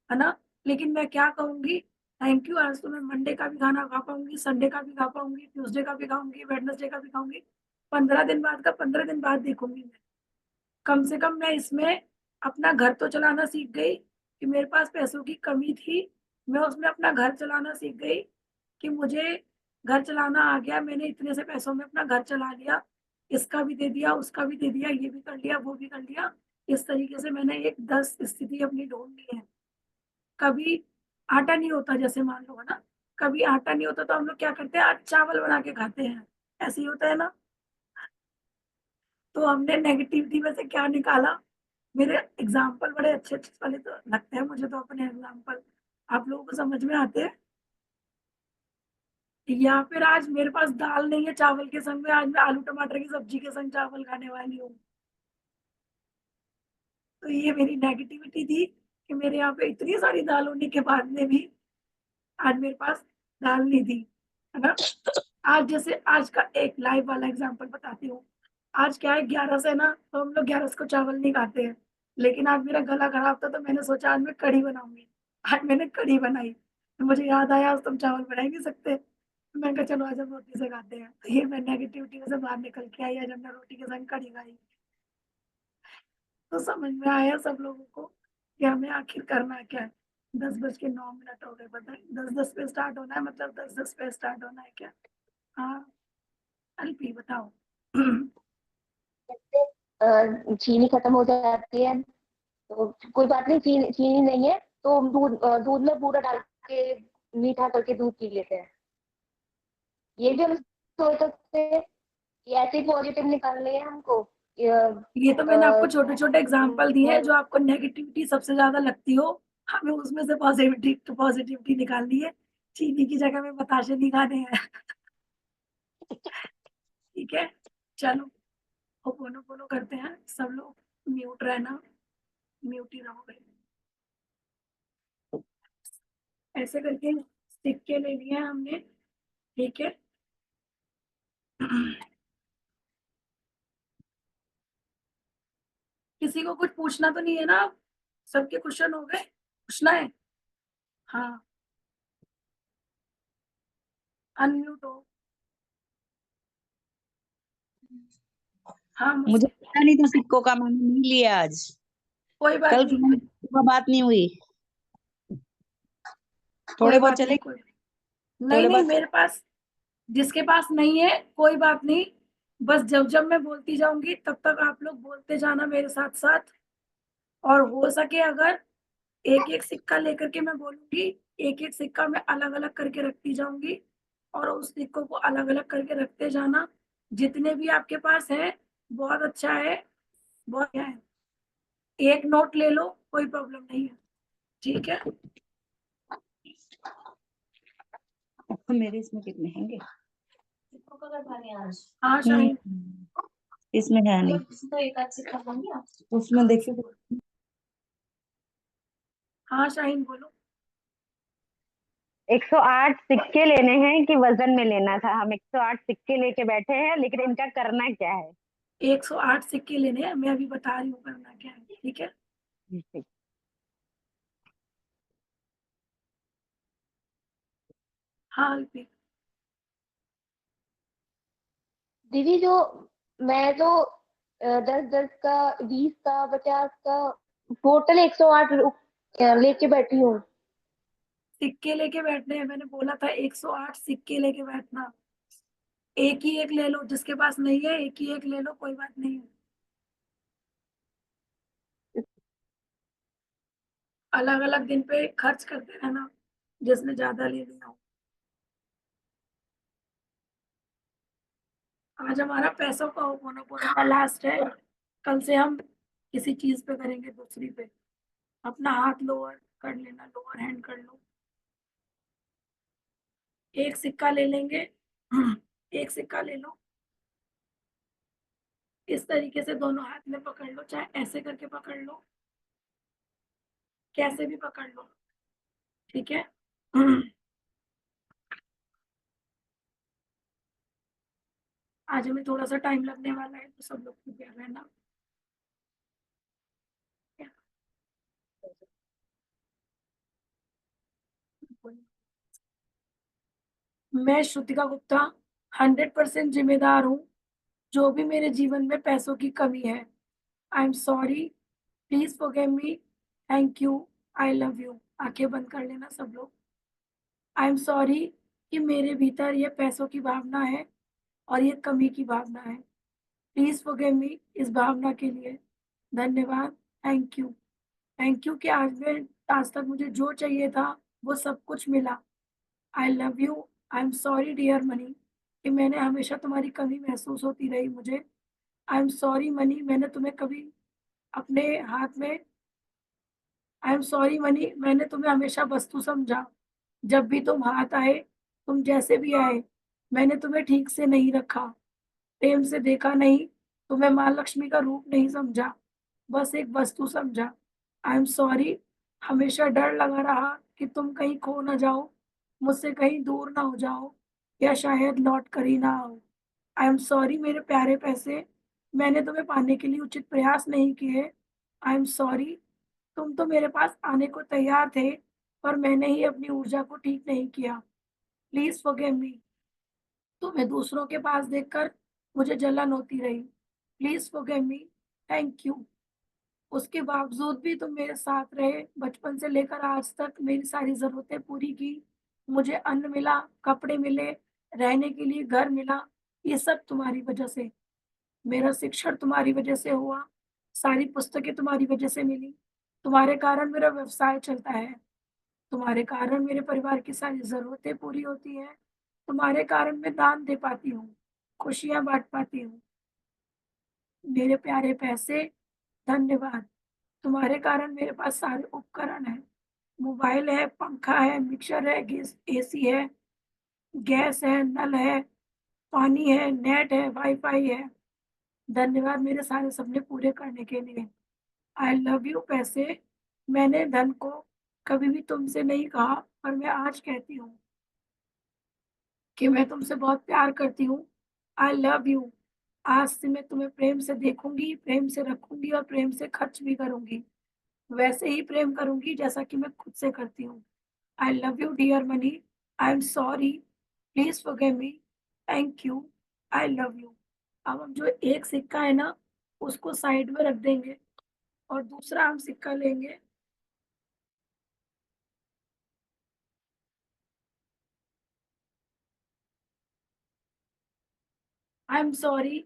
है ना? लेकिन मैं क्या कहूँगी, थैंक यू आज तो मैं मंडे का भी खाना खा पाऊँगी, संडे का भी खा पाऊँगी, ट्यूसडे का भी खाऊँगी, वेडनेसडे का भी खाऊँगी। 15 दिन बाद का 15 दिन बाद देखूँगी मैं। कम से कम मैं इसमें अपना घर तो चलाना सीख गई कि मेरे पास पैसों की कमी थी। मैं उसमें अपना घर चलाना सीख गई कि मुझे घर चलाना आ गया। मैंने इतने से पैसों में अपना घर चला लिया। इसका भी दे दिया, उसका भी दे दिया, ये भी कर लिया, वो भी कर लिया। इस तरीके से मैंने एक 10 स्थिति अपनी ढूँढ ली है। कभी आटा नहीं होता जैसे मान लो, है ना? कभी आटा नहीं होता तो हम लोग क्या करते हैं, आज चावल बना के खाते हैं। ऐसे ही होता है ना? तो हमने नेगेटिविटी में से क्या निकाला? मेरे एग्जाम्पल बड़े अच्छे-अच्छे वाले तो लगते हैं मुझे तो अपने एग्जाम्पल। आप लोगों को समझ में आते हैं? या फिर आज मेरे पास दाल नहीं है चावल के संग में, आज मैं आलू टमाटर की सब्जी के संग चावल खाने वाली हूँ। तो ये मेरी नेगेटिविटी थी कि मेरे यहाँ पे इतनी सारी दाल होने के बाद में भी आज मेरे पास दाल नहीं थी, है ना? आज जैसे आज का एक लाइव वाला एग्जांपल बताती हूँ। आज क्या है 11 है ना, तो हम लोग 11 को चावल नहीं खाते हैं। लेकिन आज मेरा गला खराब था तो मैंने सोचा आज मैं कढ़ी बनाऊँगी। आज मैंने कढ़ी बनाई। तो मुझे याद आया आज तुम चावल बना ही नहीं सकते। तो मैंने कहा चलो आज हम रोटी से खाते हैं। तो ये मैं नेगेटिविटी में से बाहर निकल के आई, आज हमने रोटी के संग कढ़ी खाई। तो समझ में आया सब लोगों को कि हमें आखिर करना क्या है। 10:09 हो गए, बताएं 10:10 पे स्टार्ट होना है, मतलब 10:10 पे स्टार्ट होना है क्या? हाँ, अल्पी बताओ। जैसे चीनी खत्म हो जाती है तो कोई बात नहीं, चीनी चीनी नहीं है तो हम दूध में बूरा डाल के मीठा करके दूध पी लेते हैं। ये भी हम सोच सकते हैं कि ऐसे ही पॉजिटिव निकालने हैं हमको। ये तो मैंने आपको छोटे छोटे एग्जाम्पल दिए हैं मैं जो आपको नेगेटिविटी सबसे ज्यादा लगती हो, हमें उसमें से पॉजिटिविटी निकालनी है। चीनी की जगह में बताशे नहीं खाने हैं। ठीक है, चलो होपोनोपोनो करते हैं सब लोग। म्यूट रहना, म्यूट ही रहोगे। ऐसे करके सिक्के ले लिए हैं हमने। ठीक है। किसी को कुछ पूछना तो नहीं है ना? सबके क्वेश्चन हो गए? पूछना है? हाँ, अनम्यूट हो। हाँ, मुझे मुझसे पता नहीं था सिक्कों का, मैंने नहीं लिया आज। कोई बात कल नहीं, सुबह बात नहीं हुई। कोई थोड़े बहुत बात नहीं, चले, कोई नहीं थोड़े नहीं, बहुत। मेरे पास जिसके पास नहीं है कोई बात नहीं। बस जब जब मैं बोलती जाऊंगी तब तक आप लोग बोलते जाना मेरे साथ साथ। और हो सके अगर एक एक सिक्का लेकर के मैं बोलूंगी, एक एक सिक्का मैं अलग अलग करके रखती जाऊंगी और उस सिक्कों को अलग अलग करके रखते जाना। जितने भी आपके पास है बहुत अच्छा है, बहुत अच्छा है। एक नोट ले लो, कोई प्रॉब्लम नहीं है। ठीक है। मेरे इसमें कितने होंगे? हाँ शाहीन, इसमें है नहीं, उसमें देखिए। हाँ शाहीन बोलो। 108 सिक्के लेने हैं कि वजन में लेना था? हम 108 सिक्के लेके बैठे हैं, लेकिन इनका करना क्या है? 108 सिक्के लेने हैं, मैं अभी बता रही हूँ करना क्या है। ठीक है। ठीक। हाँ अल्पी। दीदी जो मैं तो 10-10 का, 20 का, 50 का टोटल 108 लेके बैठी हूँ। सिक्के लेके बैठने हैं, मैंने बोला था 108 सिक्के लेके बैठना। एक ही एक ले लो, जिसके पास नहीं है एक ही एक ले लो, कोई बात नहीं है। अलग अलग दिन पे खर्च करते रहना, जिसने ज्यादा ले लिया हो। आज हमारा पैसों का होना का लास्ट है। कल से हम किसी चीज पे करेंगे, दूसरी पे। अपना हाथ लोअर कर लेना, लोअर हैंड कर लो। एक सिक्का ले लेंगे। एक सिक्का ले लो, इस तरीके से दोनों हाथ में पकड़ लो, चाहे ऐसे करके पकड़ लो, कैसे भी पकड़ लो, ठीक है। आज हमें थोड़ा सा टाइम लगने वाला है, तो सब लोग प्रिपेयर रहना। मैं श्रुतिका गुप्ता 100% जिम्मेदार हूँ जो भी मेरे जीवन में पैसों की कमी है। आई am sorry, please forgive me, thank you, I love you. आंखें बंद कर लेना सब लोग। आई एम सॉरी कि मेरे भीतर ये पैसों की भावना है और ये कमी की भावना है। प्लीज फॉरगिव मी इस भावना के लिए। धन्यवाद, थैंक यू। थैंक यू कि आज तक मुझे जो चाहिए था वो सब कुछ मिला। I love you. I am sorry dear money कि मैंने हमेशा तुम्हारी कमी महसूस होती रही मुझे। आई एम सॉरी मनी, मैंने तुम्हें कभी अपने हाथ में आई एम सॉरी मनी, मैंने तुम्हें हमेशा वस्तु समझा। जब भी तुम हाथ आए, तुम जैसे भी आए, मैंने तुम्हें ठीक से नहीं रखा, प्रेम से देखा नहीं, तुम्हें माँ लक्ष्मी का रूप नहीं समझा, बस एक वस्तु समझा। आई एम सॉरी, हमेशा डर लगा रहा कि तुम कहीं खो ना जाओ, मुझसे कहीं दूर ना हो जाओ, या शायद लौट कर ही ना आओ। आई एम सॉरी मेरे प्यारे पैसे, मैंने तुम्हें पाने के लिए उचित प्रयास नहीं किए। आई एम सॉरी, तुम तो मेरे पास आने को तैयार थे, पर मैंने ही अपनी ऊर्जा को ठीक नहीं किया। प्लीज फॉरगिव मी, तुम्हें दूसरों के पास देखकर मुझे जलन होती रही। Please forgive me, thank you. उसके बावजूद भी तुम मेरे साथ रहे, बचपन से लेकर आज तक मेरी सारी जरूरतें पूरी की। मुझे अन्न मिला, कपड़े मिले, रहने के लिए घर मिला, ये सब तुम्हारी वजह से। मेरा शिक्षण तुम्हारी वजह से हुआ, सारी पुस्तकें तुम्हारी वजह से मिली, तुम्हारे कारण मेरा व्यवसाय चलता है, तुम्हारे कारण मेरे परिवार की सारी जरूरतें पूरी होती हैं, तुम्हारे कारण मैं दान दे पाती हूँ, खुशियां बांट पाती हूँ। मेरे प्यारे पैसे, धन्यवाद। तुम्हारे कारण मेरे पास सारे उपकरण हैं, मोबाइल है, पंखा है, मिक्सर है, गैस एसी है, गैस है, नल है, पानी है, नेट है, वाईफाई है। धन्यवाद मेरे सारे सपने पूरे करने के लिए। आई लव यू पैसे, मैंने धन को कभी भी तुमसे नहीं कहा, पर मैं आज कहती हूँ कि मैं तुमसे बहुत प्यार करती हूँ। I love you. आज से मैं तुम्हें प्रेम से देखूंगी, प्रेम से रखूंगी और प्रेम से खर्च भी करूंगी। वैसे ही प्रेम करूंगी जैसा कि मैं खुद से करती हूँ। I love you dear money, I am sorry, please forgive me, thank you, I love you. अब हम जो एक सिक्का है ना, उसको साइड में रख देंगे और दूसरा हम सिक्का लेंगे। I am sorry,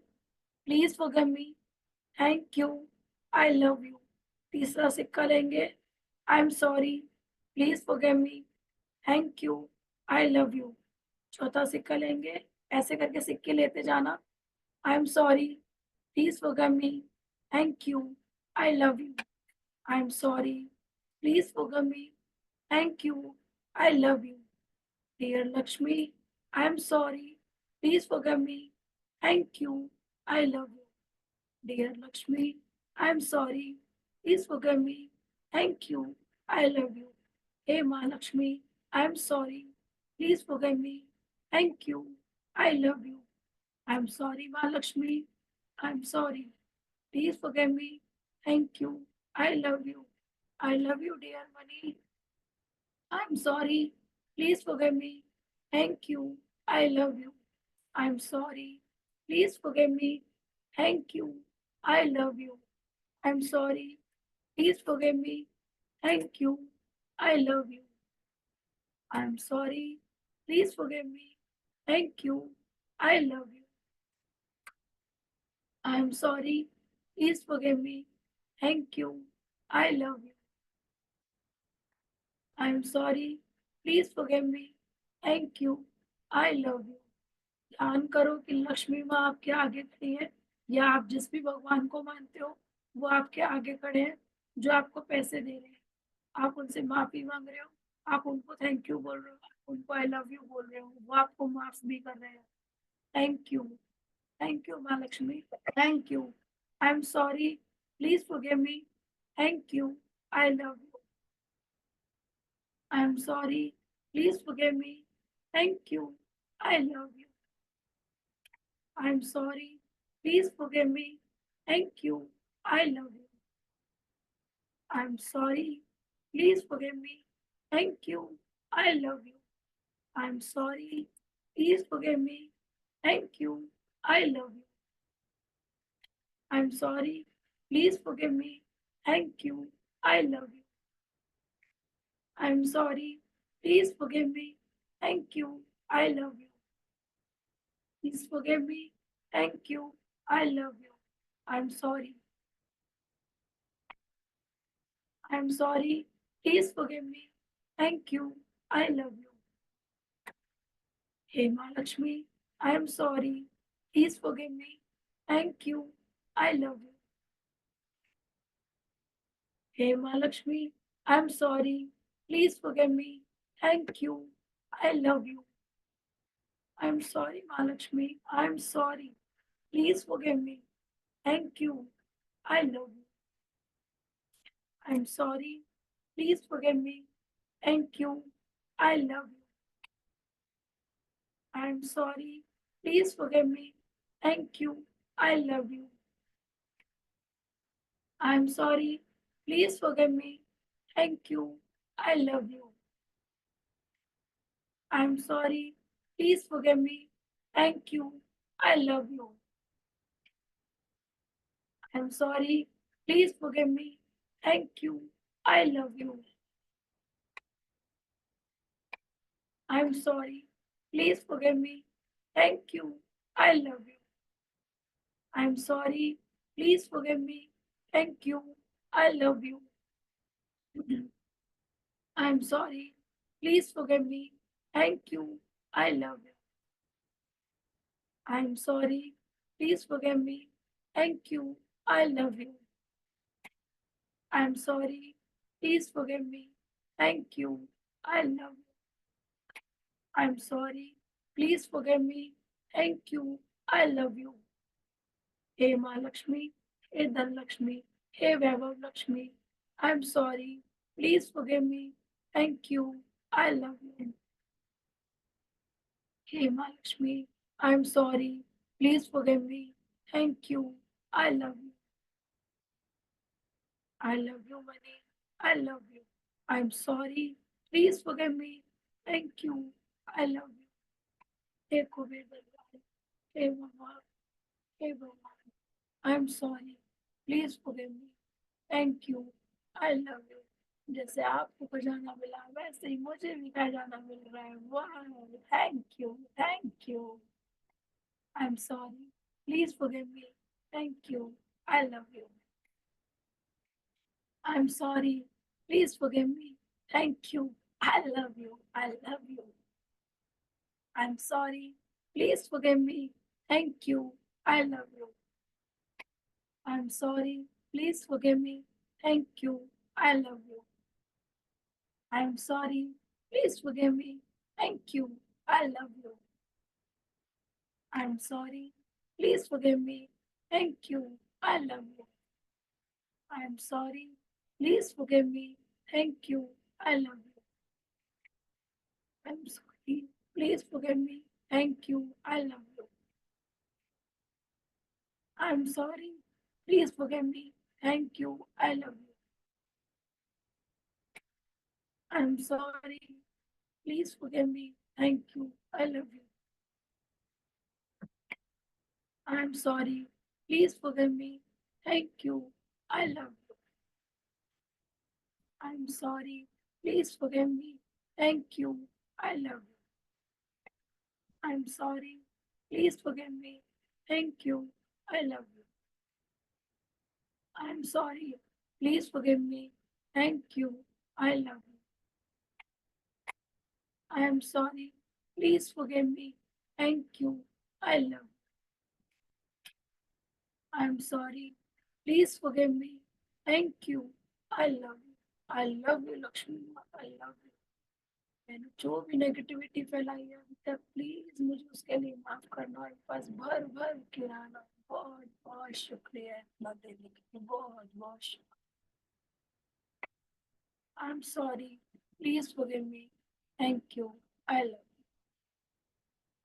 please forgive me, thank you, I love you. तीसरा सिक्का लेंगे। I am sorry, please forgive me, thank you, I love you. चौथा सिक्का लेंगे, ऐसे करके सिक्के लेते जाना। I am sorry, please forgive me, thank you, I love you. I am sorry, please forgive me, thank you, I love you. Dear Lakshmi, I am sorry, please forgive me, thank you, I love you. Dear Lakshmi, I am sorry. Please forgive me. Thank you. I love you. Hey Mahalakshmi, I am sorry. Please forgive me. Thank you. I love you. I am sorry, Mahalakshmi. I am sorry. Please forgive me. Thank you. I love you. I love you, dear Mani. I am sorry. Please forgive me. Thank you. I love you. I am sorry. Please forgive me. Thank you. I love you. I'm sorry. Please forgive me. Thank you. I love you. I'm sorry. Please forgive me. Thank you. I love you. I'm sorry. Please forgive me. Thank you. I love you. I'm sorry. Please forgive me. Thank you. I love you. ध्यान करो कि लक्ष्मी माँ आपके आगे खड़ी है, या आप जिस भी भगवान को मानते हो वो आपके आगे खड़े हैं, जो आपको पैसे दे रहे हैं। आप उनसे माफी मांग रहे हो, आप उनको थैंक यू बोल रहे हो, आप उनको आई लव यू बोल रहे हो, वो आपको माफ भी कर रहे हैं। थैंक यू माँ Lakshmi, thank you. I am sorry, please forgive me, thank you, I love you. I am sorry, please forgive me, thank you, I love you. I am sorry, please forgive me, thank you, I love you. I am sorry, please forgive me, thank you, I love you. I'm sorry. Please forgive me. Thank you. I love you. I'm sorry. Please forgive me. Thank you. I love you. I'm sorry. Please forgive me. Thank you. I love you. Please forgive me. Thank you. I love you. I'm sorry. I'm sorry. Please forgive me. Thank you. I love you. Hey Mahalakshmi, I am sorry. Please forgive me. Thank you. I love you. Hey Mahalakshmi, I am sorry. Please forgive me. Thank you. I love you. I am sorry, Mahalakshmi. I am sorry. Please forgive me. Thank you. I love you. I am sorry. Please forgive me. Thank you. I love you. I am sorry. Please forgive me. Thank you. I love you. I am sorry. Please forgive me. Thank you. I love you. I am sorry. Please forgive me. Thank you. I love you. I am sorry. Please forgive me. Thank you. I love you. I am sorry. Please forgive me. Thank you. I love you. I am sorry. Please forgive me. Thank you. I love you. I am sorry. Please forgive me. Thank you. I love you. I am sorry. Please forgive me. Thank you. I love you. I am sorry. Please forgive me. Thank you. I love you. I am sorry. Please forgive me. Thank you. I love you. Hey Mahalakshmi, Hey Dhanlakshmi, Hey Vaibhav Lakshmi, I am sorry. Please forgive me. Thank you. I love you. Hey Mahalakshmi, I am sorry. Please forgive me. Thank you. I love you. I love you, Mani. I love you. I am sorry. Please forgive me. Thank you. I love you. Hey Kuber Bhagwan, Hey Bhagwan, Hey Bhagwan, I am sorry. Please forgive me. Thank you. I love you. जैसे आपको खजाना मिला वैसे ही मुझे भी खजाना मिल रहा है। वाह, thank you, thank you. I am sorry, please forgive me, thank you, I love you. I am sorry, please forgive me, thank you, I love you, I love you. I am sorry, please forgive me, thank you, I love you. I am sorry, please forgive me, thank you, I love you. I am sorry. Please forgive me. Thank you. I love you. I am sorry. Please forgive me. Thank you. I love you. I am sorry. Please forgive me. Thank you. I love you. I am sorry. Please forgive me. Thank you. I love you. I am sorry. Please forgive me. Thank you. I love you. I am sorry. Please forgive me. Thank you. I love you. I'm sorry. Please forgive me. Thank you. I love you. I'm sorry. Please forgive me. Thank you. I love you. I'm sorry. Please forgive me. Thank you. I love you. I'm sorry. Please forgive me. Thank you. I love you. I am sorry. Please forgive me. Thank you. I love you. I am sorry. Please forgive me. Thank you. I love you. I love you, Lakshmi माँ. I love you. मैंने जो भी negativity फैलाई है अभी तक, please मुझे उसके लिए माफ करना और बस भर भर के रहना. बहुत बहुत शुक्रिया इतना देने के लिए. बहुत बहुत शुक्रिया. I'm sorry. Please forgive me. Thank you. I love you.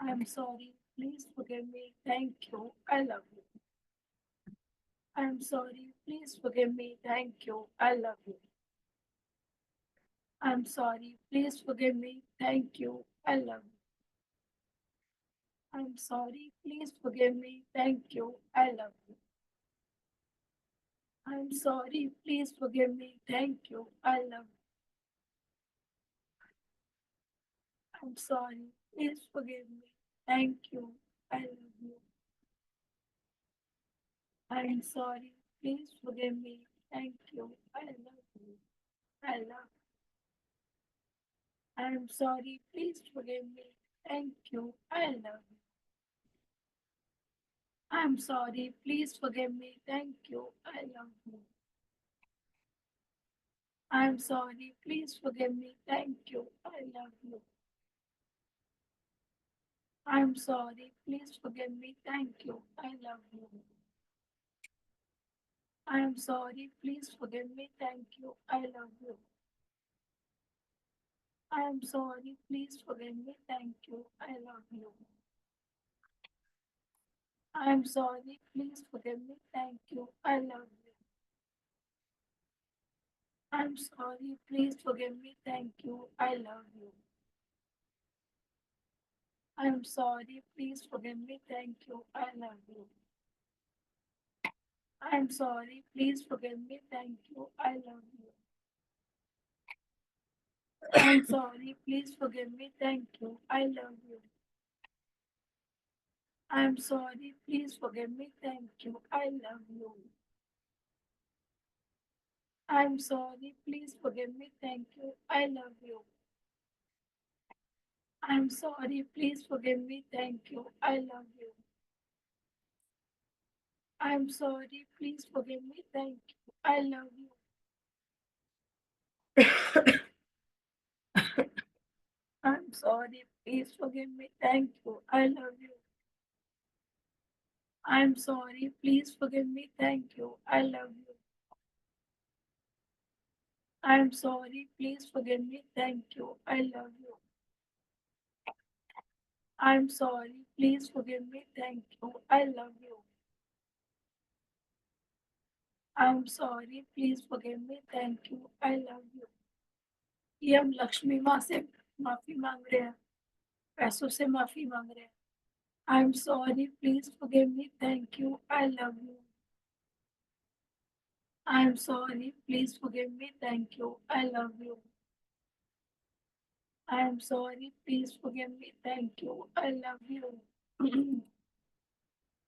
I'm sorry. Please forgive me. Thank you. I love you. I'm sorry. Please forgive me. Thank you. I love you. I'm sorry. Please forgive me. Thank you. I love you. I'm sorry. Please forgive me. Thank you. I love you. I'm sorry. Please forgive me. Thank you. I love you. I'm sorry. Please forgive me. Thank you. I love you. I'm sorry. Please forgive me. Thank you. I love you. I love you. I'm sorry. Please forgive me. Thank you. I love you. I'm sorry. Please forgive me. Thank you. I love you. I'm sorry. Please forgive me. Thank you. I love you. I'm sorry. Please forgive me. Thank you. I love you. I'm sorry. Please forgive me. Thank you. I love you. I'm sorry. Please forgive me. Thank you. I love you. I'm sorry. Please forgive me. Thank you. I love you. I'm sorry. Please forgive me. Thank you. I love you. I'm sorry. Please forgive me. Thank you. I love you. I'm sorry. Please forgive me. Thank you. I love you. I'm sorry. Please forgive me. Thank you. I love you. I'm sorry. Please forgive me. Thank you. I love you. I'm sorry. Please forgive me. Thank you. I love you. I'm sorry. Please forgive me. Thank you. I love you. I'm sorry. Please forgive me. Thank you. I love you. I'm sorry. Please forgive me. Thank you. I love you. I'm sorry. Please forgive me. Thank you. I love you. I'm sorry. Please forgive me. Thank you. I love you. I'm sorry. Please forgive me. Thank you. I love you. I'm sorry. Please forgive me. Thank you. I love you. ये हम लक्ष्मी माँ से माफी मांग रहे हैं, पैसों से माफी मांग रहे हैं. I'm sorry. Please forgive me. Thank you. I love you. I'm sorry. Please forgive me. Thank you. I love you. I'm sorry. Please forgive me. Thank you. I love you.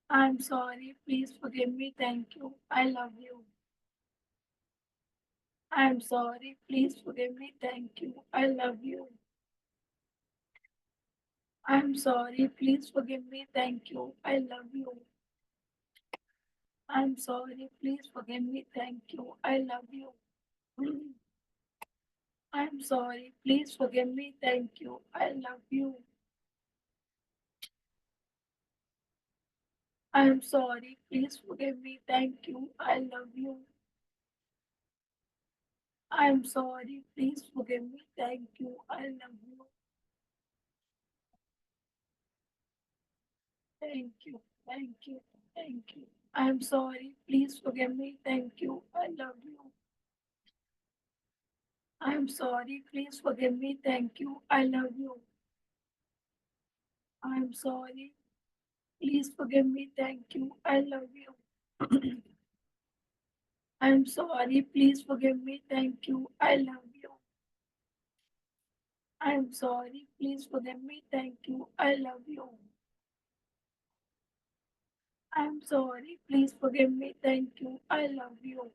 I'm sorry. Please forgive me. Thank you. I love you. I'm sorry. Please forgive me. Thank you. I love you. I'm sorry. Please forgive me. Thank you. I love you. I'm sorry. Please forgive me. Thank you. I love you. I'm sorry. Please forgive me. Thank you. I love you. I'm sorry. Please forgive me. Thank you. I love you. I'm sorry. Please forgive me. Thank you. I love you. Thank you. Thank you. Thank you. I'm sorry. Please forgive me. Thank you. I love you. I'm sorry. Please forgive me. Thank you. I love you. I'm sorry. Please forgive me. Thank you. I love you. I'm sorry. Please forgive me. Thank you. I love you. I'm sorry. Please forgive me. Thank you. I love you. I'm sorry. Please forgive me. Thank you. I love you.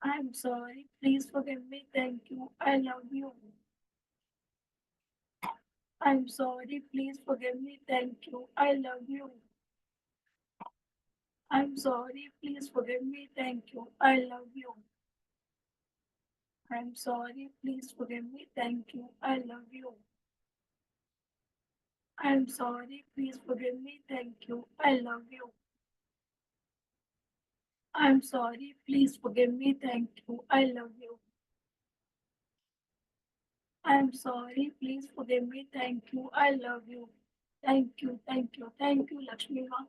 I'm sorry. Please forgive me. Thank you. I love you. I'm sorry. Please forgive me. Thank you. I love you. I'm sorry. Please forgive me. Thank you. I love you. I'm sorry. Please forgive me. Thank you. I love you. I'm sorry. Please forgive me. Thank you. I love you. I'm sorry. Please forgive me. Thank you. I love you. I'm sorry. Please forgive me. Thank you. I love you. Thank you, thank you, thank you Lakshmi माँ।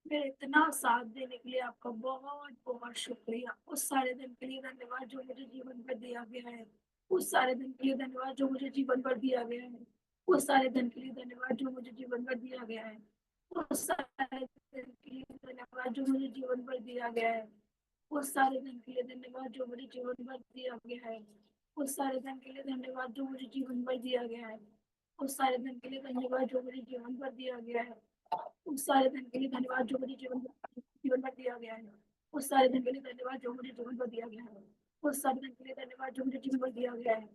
मेरे इतना साथ देने के लिए आपका बहुत बहुत शुक्रिया। उस सारे दिन के लिए धन्यवाद जो मुझे जीवन भर दिया गया है। उस सारे दिन के लिए धन्यवाद जो मुझे जीवन भर दिया गया है। उस सारे दिन के लिए धन्यवाद जो मुझे जीवन भर दिया गया है। उस सारे दिन के लिए धन्यवाद जो मुझे जीवन भर दिया गया है। उस सारे दिन के लिए धन्यवाद जो मुझे जीवन भर दिया गया है। उस सारे दिन के लिए धन्यवाद जो मुझे जीवन भर दिया गया है। उस सारे दिन के लिए धन्यवाद जो मुझे जीवन भर दिया गया है। उस सारे दिन के लिए धन्यवाद जो मुझे जीवन भर दिया गया है। उस सारे दिन के लिए धन्यवाद जो मुझे जीवन भर दिया गया है। उस सारे दिन के लिए धन्यवाद जो मुझे जीवन भर दिया गया है।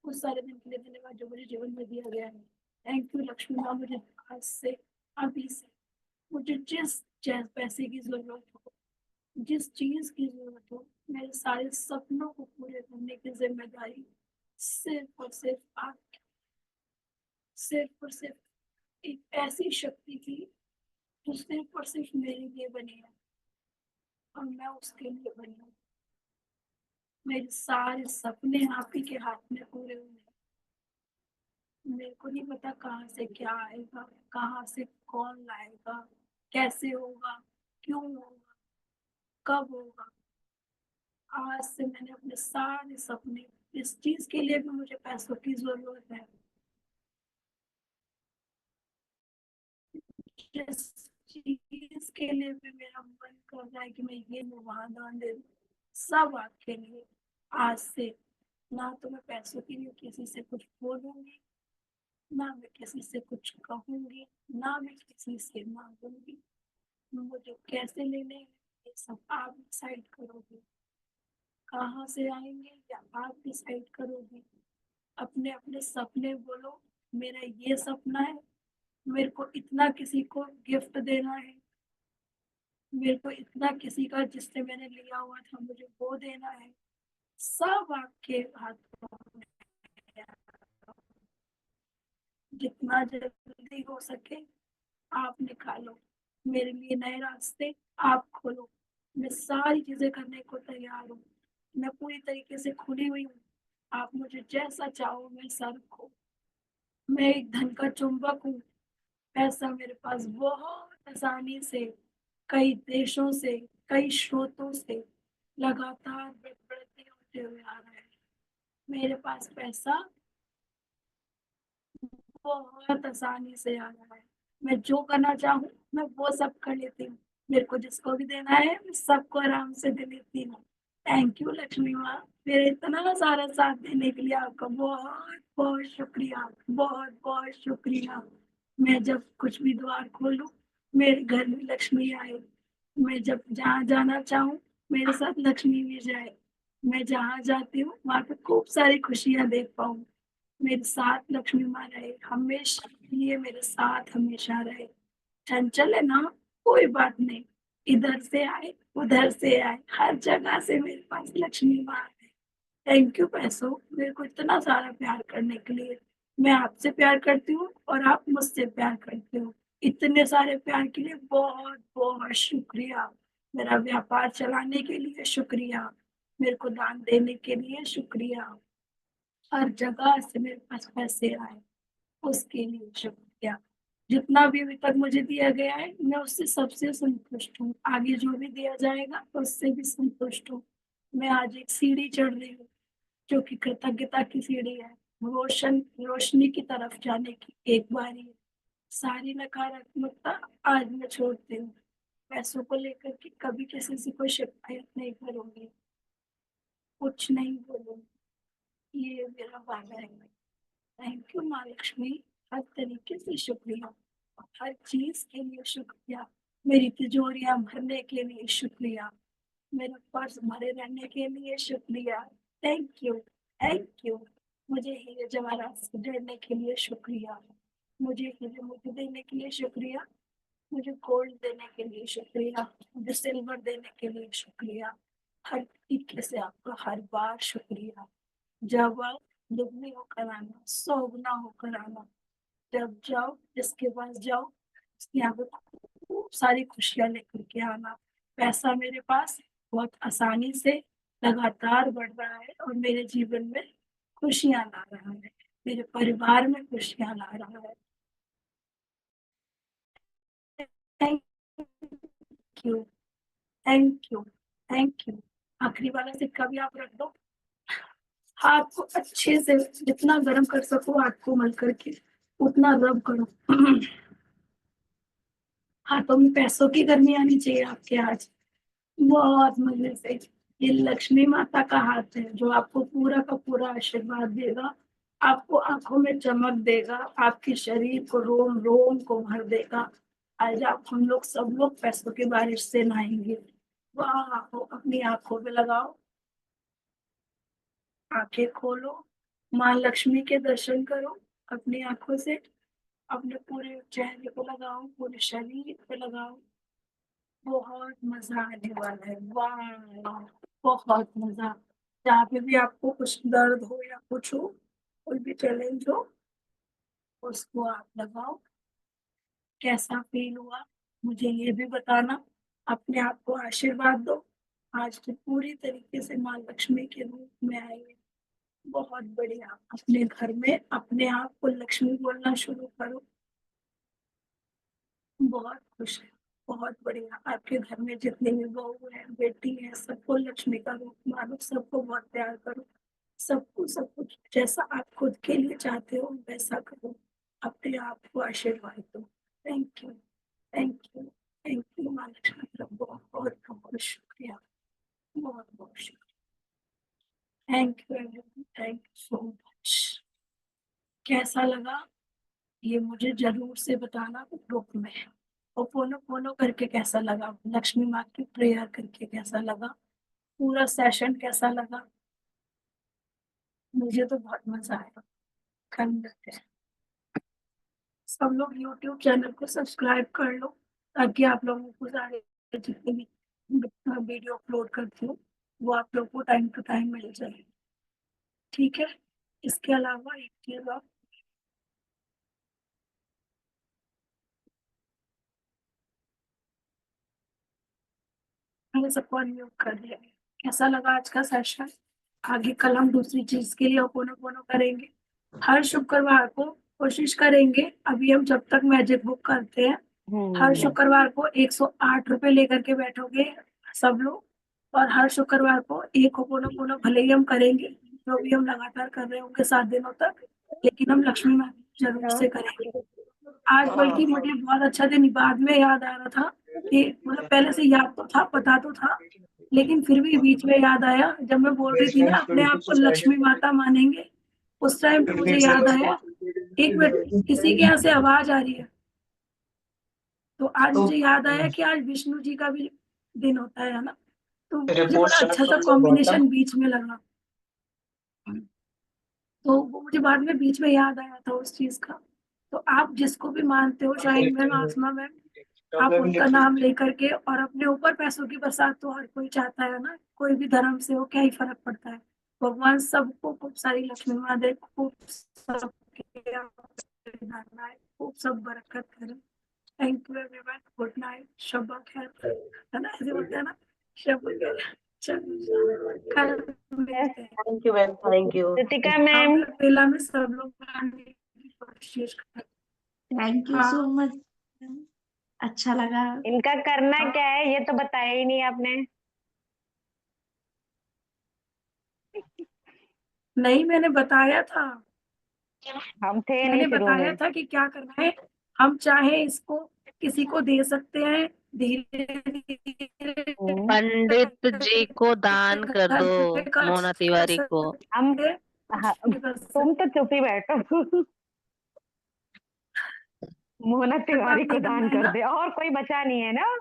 उस सारे दिन के लिए धन्यवाद जो मुझे जीवन भर दिया गया है। थैंक यू लक्ष्मी माँ। मुझे आज से अभी से मुझे जिस पैसे की जरूरत हो, जिस चीज की जरूरत हो, मेरे सारे सपनों को पूरे करने की जिम्मेदारी सिर्फ और सिर्फ आपकी। सिर्फ और सिर्फ एक ऐसी शक्ति की जो सिर्फ और सिर्फ मेरे लिए बनी है और मैं उसके लिए बनी हूँ। मेरे सारे सपने आप ही के हाथ में पूरे हुए हैं। मेरे को नहीं पता कहाँ से क्या आएगा, कहाँ से कौन लाएगा, कैसे होगा, क्यों होगा, कब होगा। आज से मैंने अपने सारे सपने, इस चीज के लिए भी मुझे पैसों की जरूरत है, जिस चीज के लिए भी मेरा मन कर रहा है कि मैं ये वहां दान दे दूं, सब आपके लिए। आज से ना तो मैं पैसों के लिए किसी से कुछ बोलूंगी, ना मैं किसी से कुछ कहूंगी, ना मैं किसी से मांगूंगी। मुझे कैसे लेने हैं ये सब आप डिसाइड करोगे। कहाँ से आएंगे या आप डिसाइड करोगे। अपने अपने सपने बोलो। मेरा ये सपना है, मेरे को इतना किसी को गिफ्ट देना है, मेरे को इतना किसी का जिससे मैंने लिया हुआ था मुझे वो देना है। सब आपके हाथों में है। जितना जल्दी हो सके आप निकालो। मेरे लिए नए रास्ते आप खोलो। मैं सारी चीजें करने को तैयार हूँ। मैं पूरी तरीके से खुली हुई हूँ। आप मुझे जैसा चाहो वैसा रखो। मैं एक धन का चुंबक हूँ। पैसा मेरे पास बहुत आसानी से कई देशों से, कई स्रोतों से लगातार बढ़ते होते हुए आ रहा है। मेरे पास पैसा बहुत आसानी से आ रहा है। मैं जो करना चाहूँ मैं वो सब कर लेती हूँ। मेरे को जिसको भी देना है मैं सबको आराम से दे लेती हूँ। थैंक यू लक्ष्मी माँ। मेरे इतना सारा साथ देने के लिए आपका बहुत बहुत शुक्रिया। बहुत बहुत शुक्रिया। मैं जब कुछ भी द्वार खोलूं मेरे घर में लक्ष्मी आए। मैं जब जहाँ जाना चाहूँ मेरे साथ लक्ष्मी भी जाए। मैं जहाँ जाती हूँ वहाँ पे खूब सारी खुशियाँ देख पाऊँ। मेरे साथ लक्ष्मी माँ रहे हमेशा, ये मेरे साथ हमेशा रहे। चंचल है ना, कोई बात नहीं। इधर से आए उधर से आए, हर जगह से मेरे पास लक्ष्मी माँ है। थैंक यू पैसों, मेरे को इतना सारा प्यार करने के लिए। मैं आपसे प्यार करती हूँ और आप मुझसे प्यार करते हो। इतने सारे प्यार के लिए बहुत बहुत शुक्रिया। मेरा व्यापार चलाने के लिए शुक्रिया। मेरे को दान देने के लिए शुक्रिया। हर जगह से मेरे पास पैसे आए उसके लिए शुक्रिया। जितना भी अभी तक मुझे दिया गया है मैं उससे सबसे संतुष्ट हूँ। आगे जो भी दिया जाएगा उससे भी संतुष्ट हूँ। मैं आज एक सीढ़ी चढ़ रही हूँ जो कि कृतज्ञता की सीढ़ी है। रोशनी की तरफ जाने की एक बारी है। सारी नकारात्मकता आज मैं छोड़ती हूँ। पैसों को लेकर के कभी किसी से कोई शिकायत नहीं करूंगी, कुछ नहीं बोलूंगी। ये मेरा वादा है। थैंक यू माँ लक्ष्मी, हर तरीके से शुक्रिया, हर चीज के लिए शुक्रिया, मेरी तिजोरियां भरने के लिए शुक्रिया, मेरा पर्स भरे रहने के लिए शुक्रिया। Thank you, thank you. मुझे हीरे जवाहरात से देने के लिए शुक्रिया, मुझे हीरे मोती देने के लिए शुक्रिया, मुझे गोल्ड देने के लिए शुक्रिया, मुझे सिल्वर देने के लिए शुक्रिया। हर तरीके से आपका हर बार शुक्रिया। जब आप दुगनी होकर आना, सोगना होकर आना, जब जाओ जिसके पास जाओ उसके यहाँ पे खूब सारी खुशियां लेकर के आना। पैसा मेरे पास बहुत आसानी से लगातार बढ़ रहा है और मेरे जीवन में खुशियां ला रहा है, मेरे परिवार में खुशियां ला रहा है। Thank you, thank you, thank you. आखिरी वाला सिक्का भी आप रख दो। हाथ को अच्छे से जितना गर्म कर सको हाथ को मल करके उतना रब करो। हाथों में पैसों की गर्मी आनी चाहिए आपके आज, बहुत मजे से। ये लक्ष्मी माता का हाथ है जो आपको पूरा का पूरा आशीर्वाद देगा, आपको आंखों में चमक देगा, आपके शरीर को रोम रोम को भर देगा। आज आप हम लोग सब लोग पैसों की बारिश से नहाएंगे। वाह, अपनी आंखों पे लगाओ, आंखें खोलो, माँ लक्ष्मी के दर्शन करो अपनी आंखों से, अपने पूरे चेहरे को लगाओ, पूरे शरीर पे लगाओ। बहुत मजा आने वाला है, वाह, बहुत मजा। जहाँ पे भी आपको कुछ दर्द हो या कुछ हो, कोई भी चैलेंज हो, उसको आप लगाओ। कैसा फील हुआ मुझे ये भी बताना, अपने आप को आशीर्वाद दो। आज तो पूरी तरीके से माँ लक्ष्मी के रूप में आई है। बहुत बढ़िया, अपने घर में अपने आप को लक्ष्मी बोलना शुरू करो। बहुत खुश है, बहुत बढ़िया। आपके घर में जितने भी बहू है, बेटी है, सबको लक्ष्मी का रूप मानो, सबको बहुत प्यार करो, सबको सब कुछ जैसा आप खुद के लिए चाहते हो वैसा करो, अपने आप को आशीर्वाद दो। Thank you, thank you, thank you माँ लक्ष्मी का बहुत बहुत बहुत शुक्रिया, बहुत बहुत शुक्रिया। Thank you everyone, thank you so much. कैसा लगा ये मुझे जरूर से बताना ग्रुप में, और फोनो फोनो करके कैसा लगा, लक्ष्मी माँ की प्रेयर करके कैसा लगा, पूरा सेशन कैसा लगा। मुझे तो बहुत मजा आया। खंडत है, सब लोग यूट्यूब चैनल को सब्सक्राइब कर लो ताकि आप लोगों को सारे जितने भी वीडियो अपलोड करती हूँ वो आप लोग को टाइम टू टाइम मिल जाए। ठीक है, इसके अलावा एक चीज और, मैंने सबको अनम्यूट कर दिया है। कैसा लगा आज का सेशन? आगे कल हम दूसरी चीज के लिए अपोनो पोनो करेंगे। हर शुक्रवार को कोशिश करेंगे, अभी हम जब तक मैजिक बुक करते हैं, हर शुक्रवार को 108 रुपए लेकर के बैठोगे सब लोग, और हर शुक्रवार को एक अपोनो पोनो भले ही हम करेंगे, जो भी हम लगातार कर रहे होंगे 7 दिनों तक, लेकिन हम लक्ष्मी माँ जरूर से करेंगे। आज बल्कि मुझे बहुत अच्छा दिन बाद में याद आ रहा था कि मतलब पहले से याद तो था, पता तो था, लेकिन फिर भी बीच में याद आया जब मैं बोल रही थी ना अपने आप को लक्ष्मी माता मानेंगे, उस टाइम पे मुझे याद आया, एक मिनट किसी के यहाँ से आवाज आ रही है, तो आज मुझे याद आया कि आज विष्णु जी का भी दिन होता है ना, तो मुझे बड़ा अच्छा सा कॉम्बिनेशन बीच में लगा, तो वो मुझे बाद में बीच में याद आया था उस चीज का। तो आप जिसको भी मानते हो, शाहीन मैम, आसमा मैम, आप उनका नाम लेकर के, और अपने ऊपर पैसों की बरसात तो हर कोई चाहता है ना, कोई भी धर्म से हो, क्या ही फर्क पड़ता है। भगवान सबको खूब सारी लक्ष्मी माँ दे, खूब सबके बनाए, खूब सब बरकत करे। Thank you everyone, good night, शब्बा खैर, है ना, ऐसे बोलते हैं ना, शब्बा खैर। चलो कल मिलते हैं। Thank you ma'am, thank you. Kritika ma'am, अगर बेला में सब लोग आने की कोशिश करें। थैंक यू हाँ, सो मच, अच्छा लगा। इनका करना क्या है ये तो बताया ही नहीं आपने। नहीं मैंने बताया था, हम थे नहीं मैंने शुरू बताया में। था कि क्या करना है। हम चाहे इसको किसी को दे सकते हैं, धीरे धीरे पंडित जी को दान कर घर दो, पे खर्च मोना कर तिवारी को। हम सकते, हाँ, कुछ भी कर तुम तो चुप ही बैठो। मोना तिवारी बात को नहीं करना दान है कर ना, दे, और कोई बचा नहीं है ना।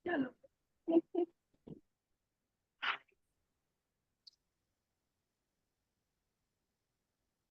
चलो।